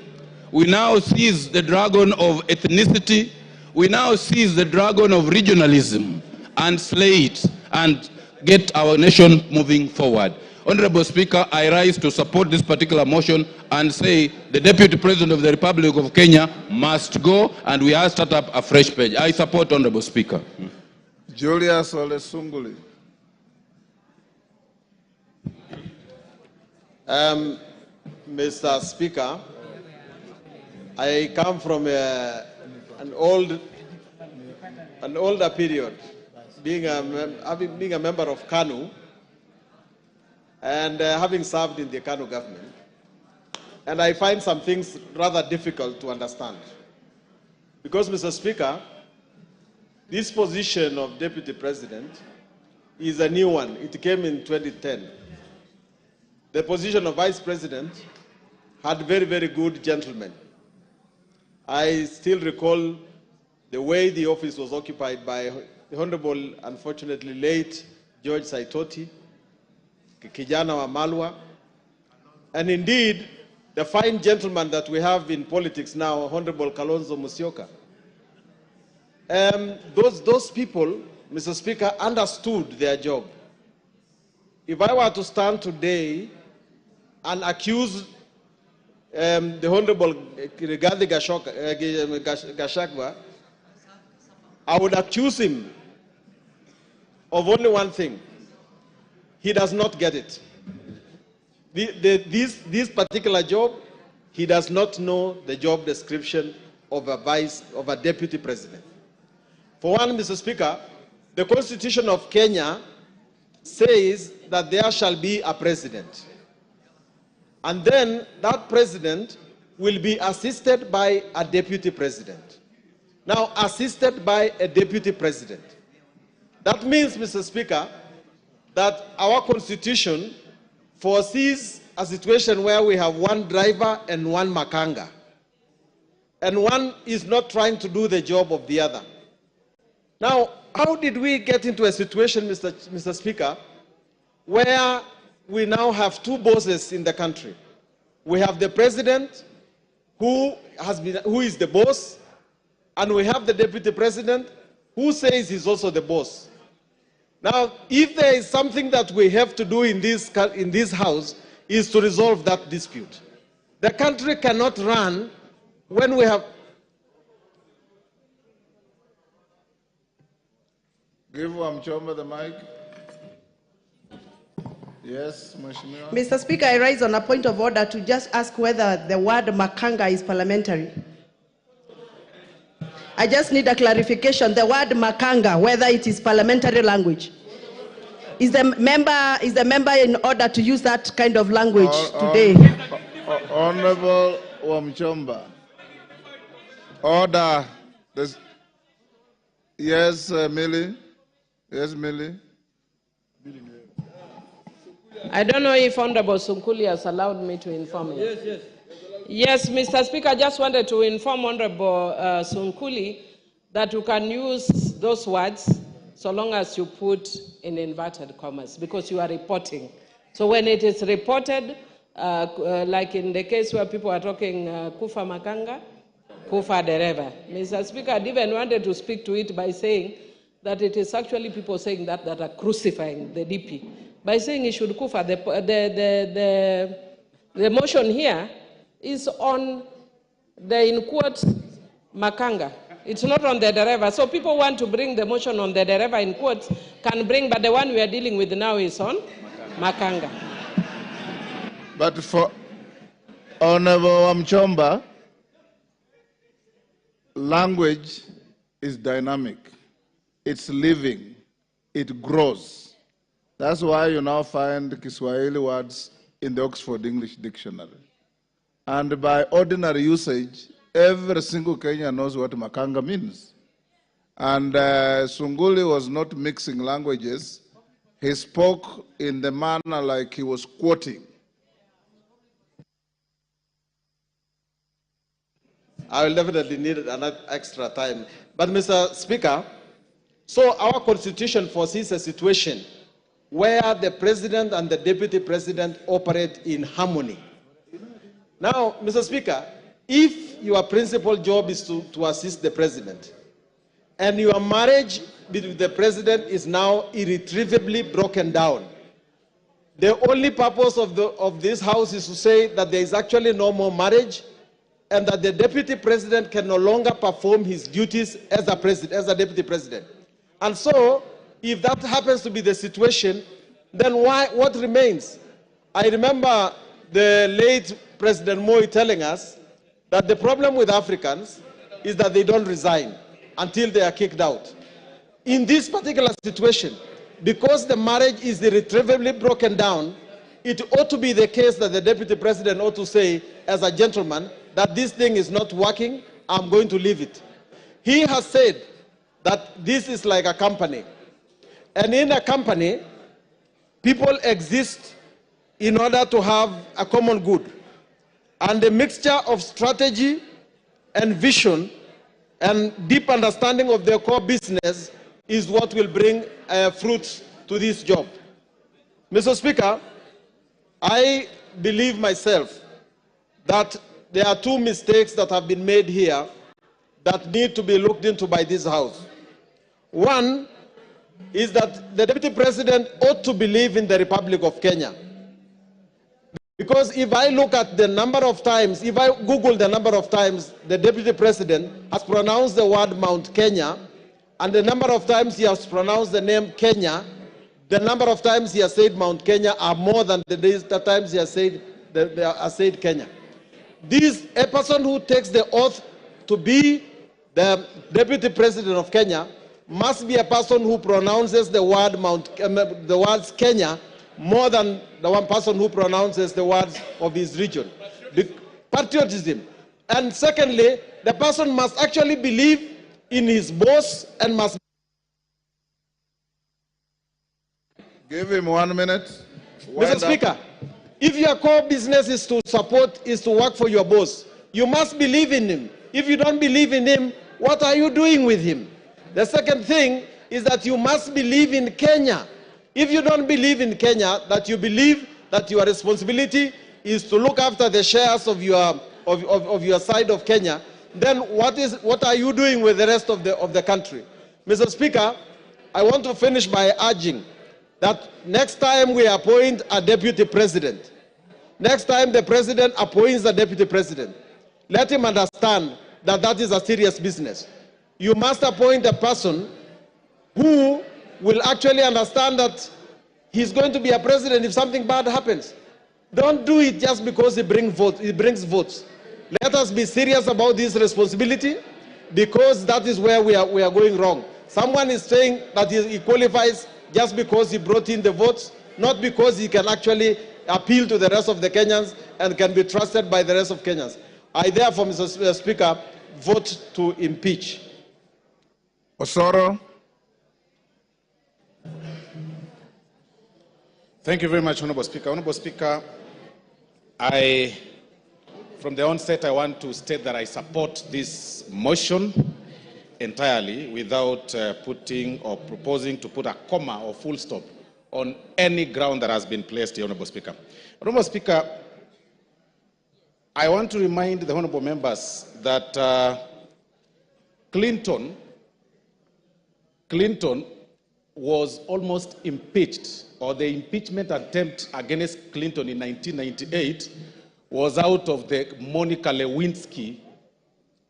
we now seize the dragon of ethnicity, we now seize the dragon of regionalism and slay it and get our nation moving forward. Honorable Speaker, I rise to support this particular motion and say the Deputy President of the Republic of Kenya must go, and we have start up a fresh page. I support, Honorable Speaker. Julius Ole Sunguli. Mr. Speaker, I come from an older period, being a member of KANU, and having served in the KANU government. And I find some things rather difficult to understand. Because, Mr. Speaker, this position of Deputy President is a new one. It came in 2010. The position of Vice President had very, very good gentlemen. I still recall the way the office was occupied by the Honorable, unfortunately late, George Saitoti, Kijana wa Malwa, and indeed, the fine gentleman that we have in politics now, Honorable Kalonzo Musyoka. Those people, Mr. Speaker, understood their job. If I were to stand today and accuse the Honorable Rigathi Gachagua, I would accuse him of only one thing. He does not get it. This particular job, he does not know the job description of a Deputy President. For one, Mr. Speaker, the Constitution of Kenya says that there shall be a president. And then that president will be assisted by a Deputy President. Now, assisted by a Deputy President. That means, Mr. Speaker, that our Constitution foresees a situation where we have one driver and one makanga. And one is not trying to do the job of the other. Now, how did we get into a situation, Mr. Speaker, where we now have two bosses in the country? We have the President, who is the boss, and we have the Deputy President, who says he's also the boss. Now, if there is something that we have to do in this House, is to resolve that dispute. The country cannot run when we have... Give Wamchomba the mic. Yes, Mheshimiwa. Mr. Speaker, I rise on a point of order to just ask whether the word makanga is parliamentary. I just need a clarification. The word makanga, whether it is parliamentary language. Is the member in order to use that kind of language today? Honorable Wamchomba. Order. Yes, Millie. Yes, Millie. I don't know if Honorable Sunkuli has allowed me to inform you. Yes, Mr. Speaker, I just wanted to inform Honorable Sunkuli that you can use those words so long as you put in inverted commas, because you are reporting. So when it is reported, like in the case where people are talking kufa makanga, kufa dereva. Mr. Speaker, I even wanted to speak to it by saying that it is actually people saying that are crucifying the DP. By saying he should kufa, the motion here is on the, in quote, makanga. It's not on the dereva. So people want to bring the motion on the dereva in quotes, can bring, but the one we are dealing with now is on makanga. But for Honorable Mchomba, language is dynamic. It's living. It grows. That's why you now find Kiswahili words in the Oxford English Dictionary. And by ordinary usage, every single Kenyan knows what makanga means. And Sunguli was not mixing languages. He spoke in the manner like he was quoting. I will definitely need another extra time. But Mr. Speaker, so our constitution foresees a situation where the president and the deputy president operate in harmony. Now, Mr. Speaker, if your principal job is to assist the president, and your marriage with the president is now irretrievably broken down, the only purpose of this house is to say that there is actually no more marriage, and that the deputy president can no longer perform his duties as a deputy president. And so, if that happens to be the situation, then what remains? I remember the late President Moi telling us that the problem with Africans is that they don't resign until they are kicked out. In this particular situation, because the marriage is irretrievably broken down, it ought to be the case that the deputy president ought to say, as a gentleman, that this thing is not working, I'm going to leave it. He has said that this is like a company. And in a company, people exist in order to have a common good. And the mixture of strategy and vision and deep understanding of their core business is what will bring fruits to this job. Mr. Speaker, I believe myself that there are two mistakes that have been made here that need to be looked into by this House. One is that the Deputy President ought to believe in the Republic of Kenya. Because if I look at the number of times, if I Google the number of times the Deputy President has pronounced the word Mount Kenya, and the number of times he has pronounced the name Kenya, the number of times he has said Mount Kenya are more than the times he has said Kenya. A person who takes the oath to be the Deputy President of Kenya must be a person who pronounces the words Kenya more than the one person who pronounces the words of his region. Patriotism. And secondly, the person must actually believe in his boss and must... Give him 1 minute. Mr. Speaker, if your core business is to work for your boss, you must believe in him. If you don't believe in him, what are you doing with him? The second thing is that you must believe in Kenya. If you don't believe in Kenya, that you believe that your responsibility is to look after the shares of your side of Kenya, then what are you doing with the rest of the country? Mr. Speaker, I want to finish by urging that next time we appoint a deputy president, next time the president appoints a deputy president, let him understand that that is a serious business. You must appoint a person who will actually understand that he's going to be a president if something bad happens. Don't do it just because he brings votes. Let us be serious about this responsibility, because that is where we are going wrong. Someone is saying that he qualifies just because he brought in the votes, not because he can actually appeal to the rest of the Kenyans and can be trusted by the rest of Kenyans. I therefore, Mr. Speaker, vote to impeach. Osoro. Thank you very much, Honorable Speaker. Honorable Speaker, from the onset, I want to state that I support this motion entirely without putting or proposing to put a comma or full stop on any ground that has been placed here, Honorable Speaker. Honorable Speaker, I want to remind the honorable members that Clinton was almost impeached, or the impeachment attempt against Clinton in 1998 was out of the Monica Lewinsky.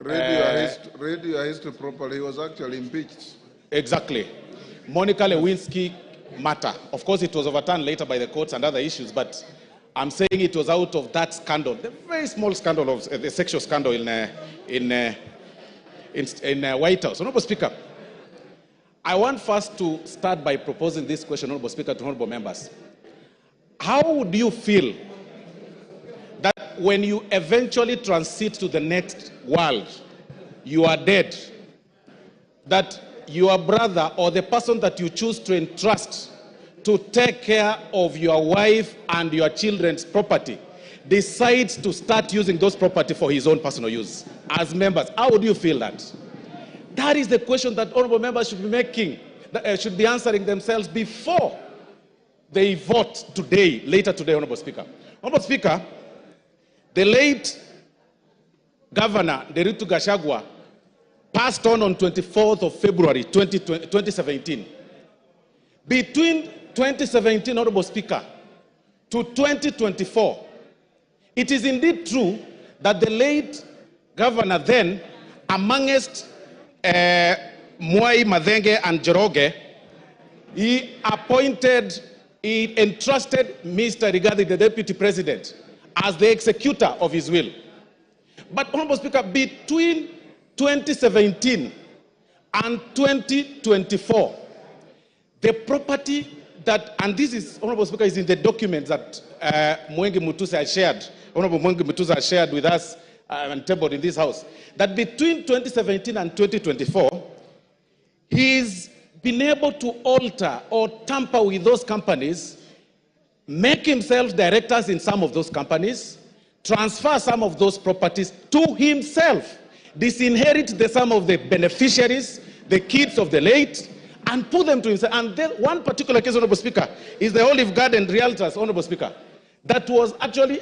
Read your history properly. He was actually impeached. Exactly. Monica Lewinsky matter. Of course, it was overturned later by the courts and other issues, but I'm saying it was out of that scandal, the very small scandal of the sexual scandal in White House. Honorable Speaker, I want first to start by proposing this question, Honorable Speaker, to honorable members. How would you feel that when you eventually transit to the next world, you are dead, that your brother or the person that you choose to entrust to take care of your wife and your children's property decides to start using those property for his own personal use as members? How would you feel that? That is the question that honorable members should be making, should be answering themselves before they vote today, later today, Honorable Speaker. Honorable Speaker, the late Governor Rigathi Gachagua passed on 24th of February 2017. Between 2017, Honorable Speaker, to 2024, it is indeed true that the late governor then, amongst Mwai, Madenge, and Joroge, he entrusted Mr. Rigathi, the Deputy President, as the executor of his will. But, Honorable Speaker, between 2017 and 2024, the property that, and this is, Honorable Speaker, is in the documents that Mwengi Mutusa has shared, Honorable Mwengi Mutusa has shared with us and tabled in this House, that between 2017 and 2024, he's been able to alter or tamper with those companies, make himself directors in some of those companies, transfer some of those properties to himself, disinherit some of the beneficiaries, the kids of the late, and put them to himself. And then one particular case, Honorable Speaker, is the Olive Garden Realtors, Honorable Speaker, that was actually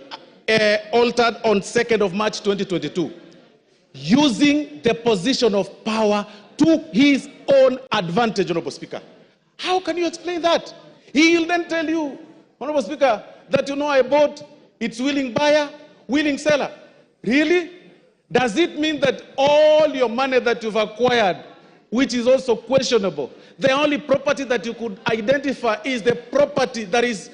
altered on 2nd of March 2022, using the position of power to his own advantage, Honorable Speaker. How can you explain that? He will then tell you, Honorable Speaker, that I bought, it's willing buyer, willing seller. Really? Does it mean that all your money that you've acquired, which is also questionable, the only property that you could identify is the property that is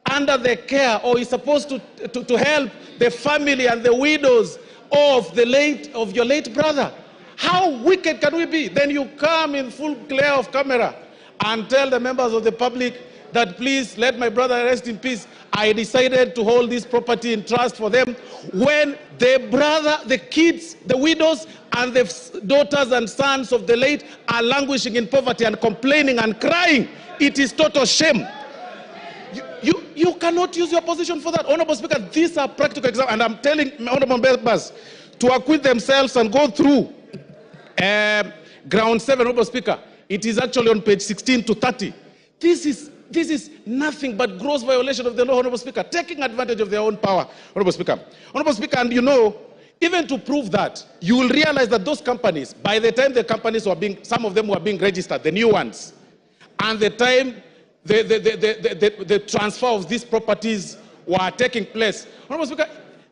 under the care or is supposed to help the family and the widows of your late brother? How wicked can we be? Then you come in full glare of camera and tell the members of the public that please let my brother rest in peace. I decided to hold this property in trust for them, when the brother, the kids, the widows, and the daughters and sons of the late are languishing in poverty and complaining and crying. It is total shame. You cannot use your position for that. Honorable Speaker, these are practical examples, and I'm telling honorable members to acquit themselves and go through ground 7, Honorable Speaker. It is actually on page 16 to 30. This is nothing but gross violation of the law, Honorable Speaker, taking advantage of their own power, Honorable Speaker. Honorable Speaker, and even to prove that, you will realize that those companies, by the time the companies were some of them were being registered, the new ones, and the time the transfer of these properties were taking place, Honorable Speaker,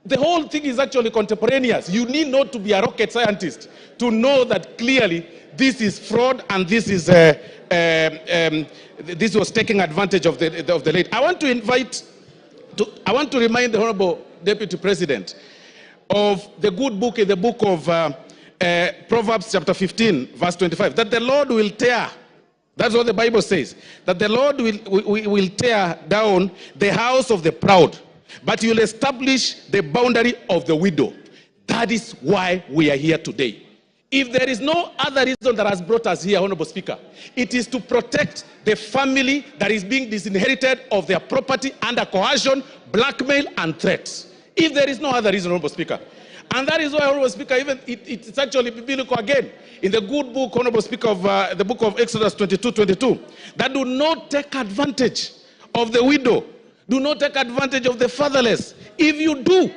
the whole thing is actually contemporaneous. You need not to be a rocket scientist to know that clearly this is fraud and this is this was taking advantage of the late. I want to remind the Honorable Deputy President of the good book in the book of Proverbs chapter 15, verse 25, that the Lord will tear, that's what the Bible says, that the Lord will tear down the house of the proud, but he will establish the boundary of the widow. That is why we are here today. If there is no other reason that has brought us here, Honorable Speaker, it is to protect the family that is being disinherited of their property under coercion, blackmail, and threats. if there is no other reason, Honorable Speaker. And that is why, Honorable Speaker, even it's actually biblical again, in the good book, Honorable Speaker, of the book of Exodus 22:22, that do not take advantage of the widow, do not take advantage of the fatherless. If you do,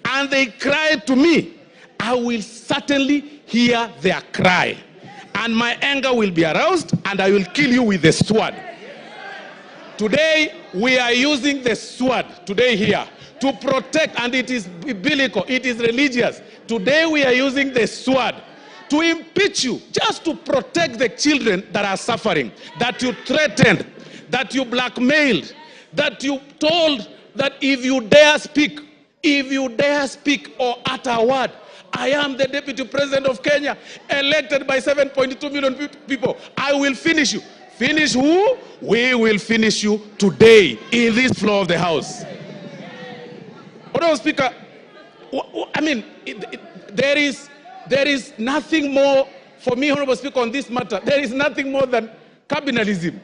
and they cry to me, I will certainly hear their cry, and my anger will be aroused, and I will kill you with the sword. Today, we are using the sword today here to protect, and it is biblical, it is religious. Today, we are using the sword to impeach you, just to protect the children that are suffering, that you threatened, that you blackmailed, that you told that if you dare speak or utter a word, I am the Deputy President of Kenya, elected by 7.2 million people. I will finish you. Finish who? We will finish you today in this floor of the House. Honorable Speaker, I mean, there is nothing more for me, Honorable Speaker, on this matter. There is nothing more than cabinalism.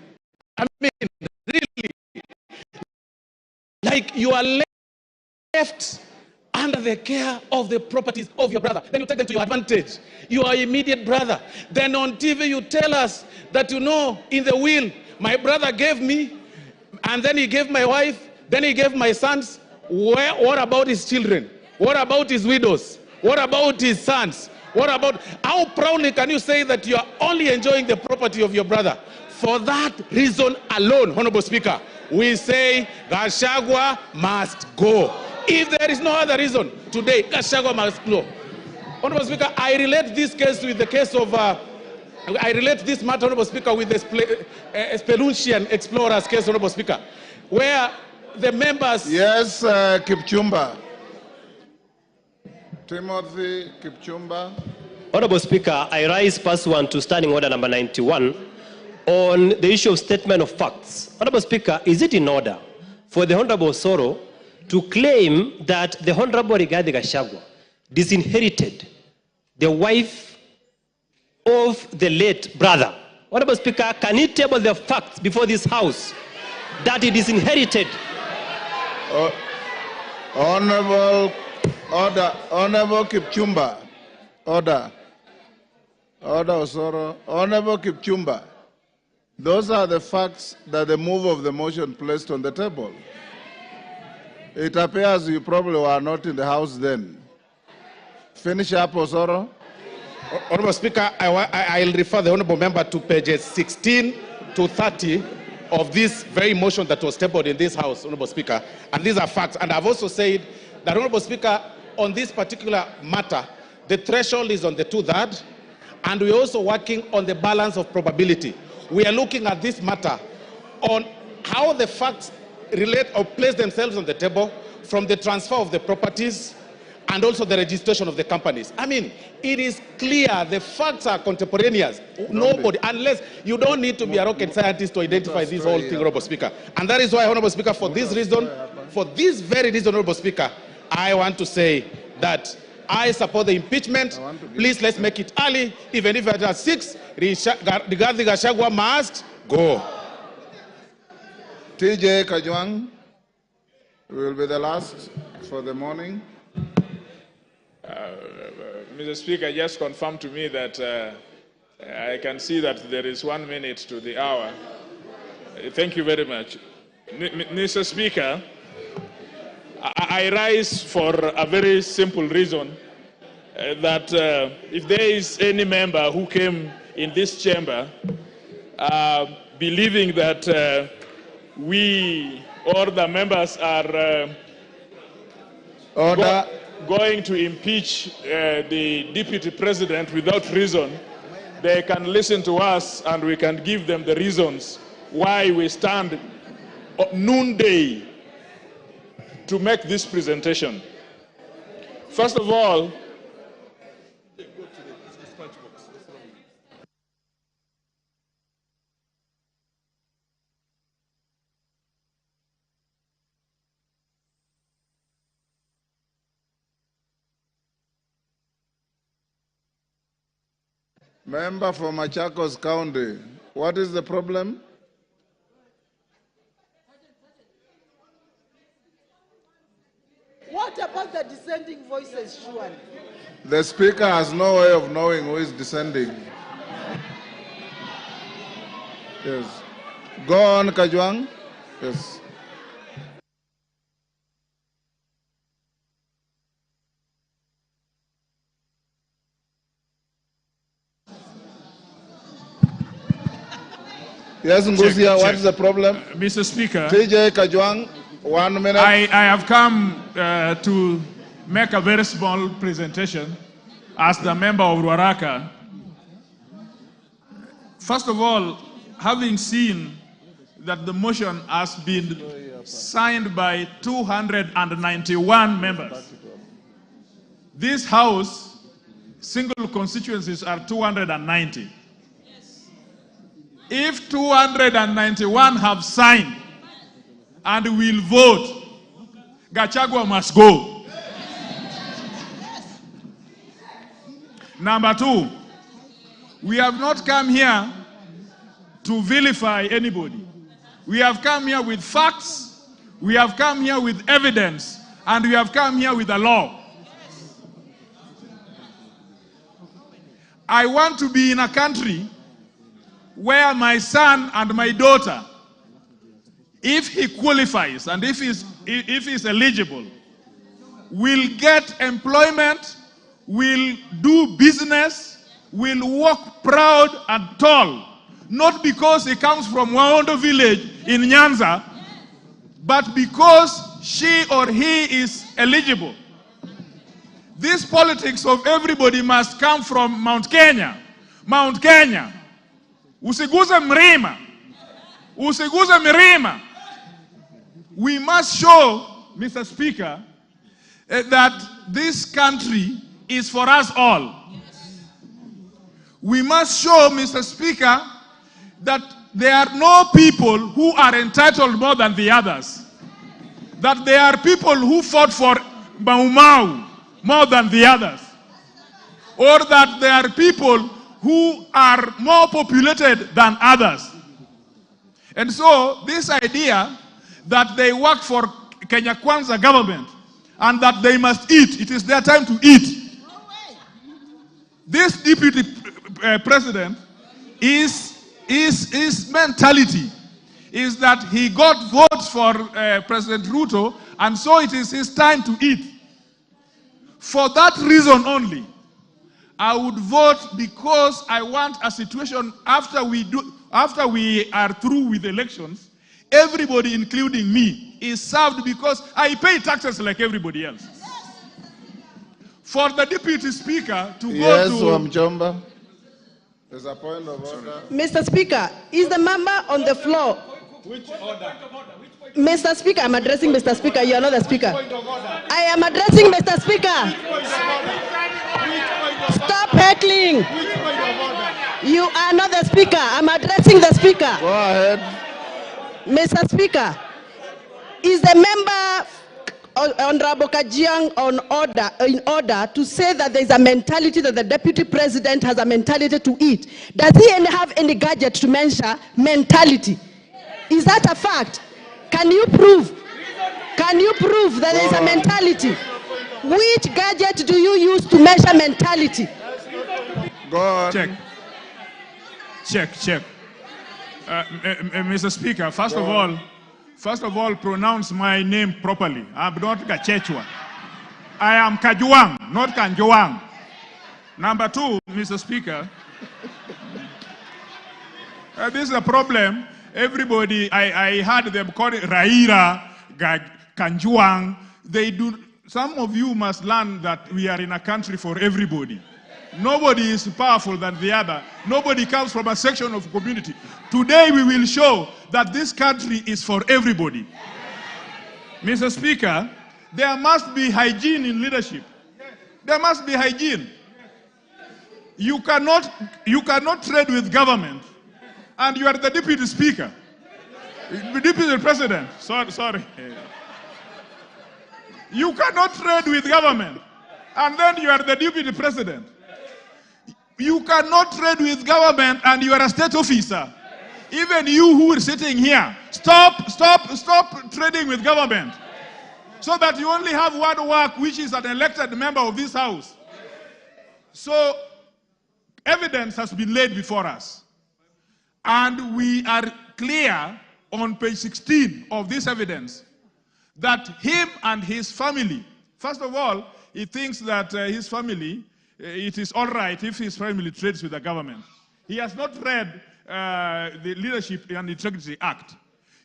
I mean, really, like you are left under the care of the properties of your brother. Then you take them to your advantage. Your immediate brother. Then on TV you tell us that, you know, in the will, my brother gave me, and then he gave my wife, then he gave my sons. What about his children? What about his widows? What about his sons? What about, how proudly can you say that you are only enjoying the property of your brother? For that reason alone, Honorable Speaker, we say Gachagua must go. If there is no other reason, today, Gachagua must go. Honorable Speaker, I relate this case with the case of, I relate this matter, Honorable Speaker, with the Spelunchian explorers case, Honorable Speaker, where the members... Yes, Kipchumba. Timothy Kipchumba. Honorable Speaker, I rise pursuant to Standing Order number 91 on the issue of statement of facts. Honorable Speaker, is it in order for the Honorable Soro to claim that the Honorable Rigathi Gachagua disinherited the wife of the late brother? Honorable Speaker, can he table the facts before this House that he disinherited? Honorable Kipchumba. Order, Osoro. Honorable Kipchumba. Those are the facts that the move of the motion placed on the table. It appears you probably were not in the House then. Finish up, Osoro. Honorable Speaker, I'll refer the Honorable Member to pages 16 to 30 of this very motion that was tabled in this House, Honorable Speaker. And these are facts. And I've also said that, Honorable Speaker, on this particular matter, the threshold is on the 2/3, and we're also working on the balance of probability. We are looking at this matter on how the facts relate or place themselves on the table from the transfer of the properties and also the registration of the companies. I mean, it is clear, the facts are contemporaneous. Nobody, unless you don't need to be a rocket scientist to identify this whole thing, Honorable Speaker. And that is why, Honorable Speaker, for this reason, for this very reason, Honorable Speaker, I want to say that I support the impeachment. Please, let's make it early. Even if it is 6, Rigathi Gachagua must go. TJ Kajwang will be the last for the morning. Mr. Speaker, just confirm to me that I can see that there is 1 minute to the hour. Thank you very much. Mr. Speaker, I rise for a very simple reason, that if there is any member who came in this chamber believing that we or the members are going to impeach the Deputy President without reason, they can listen to us and we can give them the reasons why we stand noonday to make this presentation. First of all, member for Machakos County, what is the problem? What about the dissenting voices, surely. The speaker has no way of knowing who is descending. Yes. Go on, Kajwang. Yes. Yes, Ngusia, what is the problem? Mr. Speaker, TJ Kajwang, 1 minute. I have come to make a very small presentation as the member of Ruaraka. First of all, having seen that the motion has been signed by 291 members. This House, single constituencies are 290. If 291 have signed and will vote, Gachagua must go. Number two, we have not come here to vilify anybody. We have come here with facts, we have come here with evidence, and we have come here with the law. I want to be in a country where my son and my daughter, if he qualifies and if he's eligible, will get employment, will do business, will walk proud and tall, not because he comes from Waondo village in Nyanza, but because she or he is eligible. This politics of everybody must come from Mount Kenya. Mount Kenya. Usiguze mlima. Usiguze milima. We must show, Mr. Speaker, that this country is for us all. We must show, Mr. Speaker, that there are no people who are entitled more than the others. That there are people who fought for Mau Mau more than the others. Or that there are people who are more populated than others. And so this idea that they work for Kenya Kwanza government and that they must eat, it is their time to eat. This deputy president his mentality is that he got votes for President Ruto, and so it is his time to eat. For that reason only, I would vote, because I want a situation after we are through with elections, everybody, including me, is served, because I pay taxes like everybody else. For the deputy speaker to go to... Yes, Wamjomba. There's a point of order. Mr. Speaker, is the member on the floor? Which order? Mr. Speaker, I'm addressing Mr. Speaker. You are not the Speaker. I am addressing Mr. Speaker. Stop heckling. You are not the Speaker. I'm addressing the Speaker. Go ahead. Mr. Speaker, is the member Honorable Kajiang in order to say that there is a mentality that the deputy president has a mentality to eat? Does he have any gadget to measure mentality? Is that a fact? Can you prove? Can you prove that there is a mentality? Which gadget do you use to measure mentality? Go on. Check. Mr. Speaker, first of all, pronounce my name properly. I'm not Gachagua. I am Kajwang, not Kanjwang. Number two, Mr. Speaker, this is a problem. Everybody, I heard them call it Raira, Kanjwang. Some of you must learn that we are in a country for everybody. Nobody is powerful than the other. Nobody comes from a section of community. Today we will show that this country is for everybody. Mr. Speaker, there must be hygiene in leadership. There must be hygiene. You cannot trade with government, and you are the deputy speaker. Deputy president, sorry. You cannot trade with government, and then you are the deputy president. You cannot trade with government and you are a state officer. Even you who are sitting here, stop trading with government. So that you only have one work, which is an elected member of this house. So evidence has been laid before us. And we are clear on page 16 of this evidence that him and his family, first of all, he thinks that his family, it is all right if his family trades with the government. He has not read the Leadership and Integrity Act.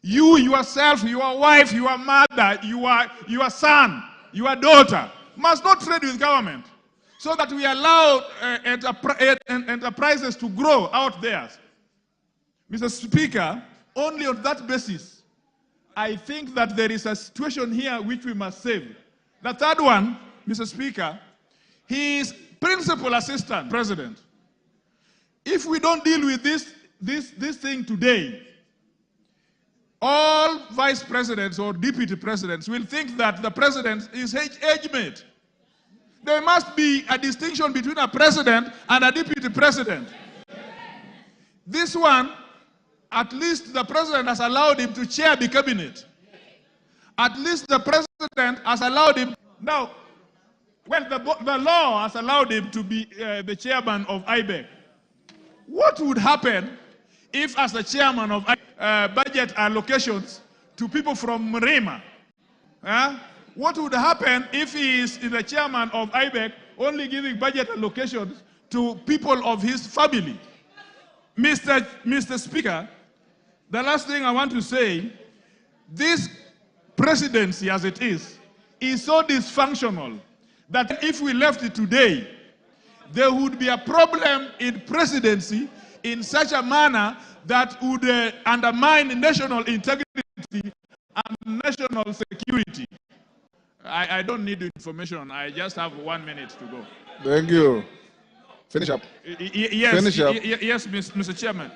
You yourself, your wife, your mother, your son, your daughter must not trade with government so that we allow enterprises to grow out there. Mr. Speaker, only on that basis, I think that there is a situation here which we must save. The third one, Mr. Speaker, he is principal assistant president. If we don't deal with this thing today, all vice presidents or deputy presidents will think that the president is age mate. There must be a distinction between a president and a deputy president. This one, at least the president has allowed him to chair the cabinet. At least the president has allowed him. Now, well, the law has allowed him to be the chairman of IBEC. What would happen if, as the chairman of budget allocations to people from Mrema? What would happen if he is the chairman of IBEC only giving budget allocations to people of his family? Mr. Speaker, the last thing I want to say, this presidency as it is so dysfunctional that if we left it today, there would be a problem in presidency in such a manner that would undermine national integrity and national security. I don't need information. I just have 1 minute to go. Thank you. Finish up. Yes, Finish up. Yes, Mr. Chairman.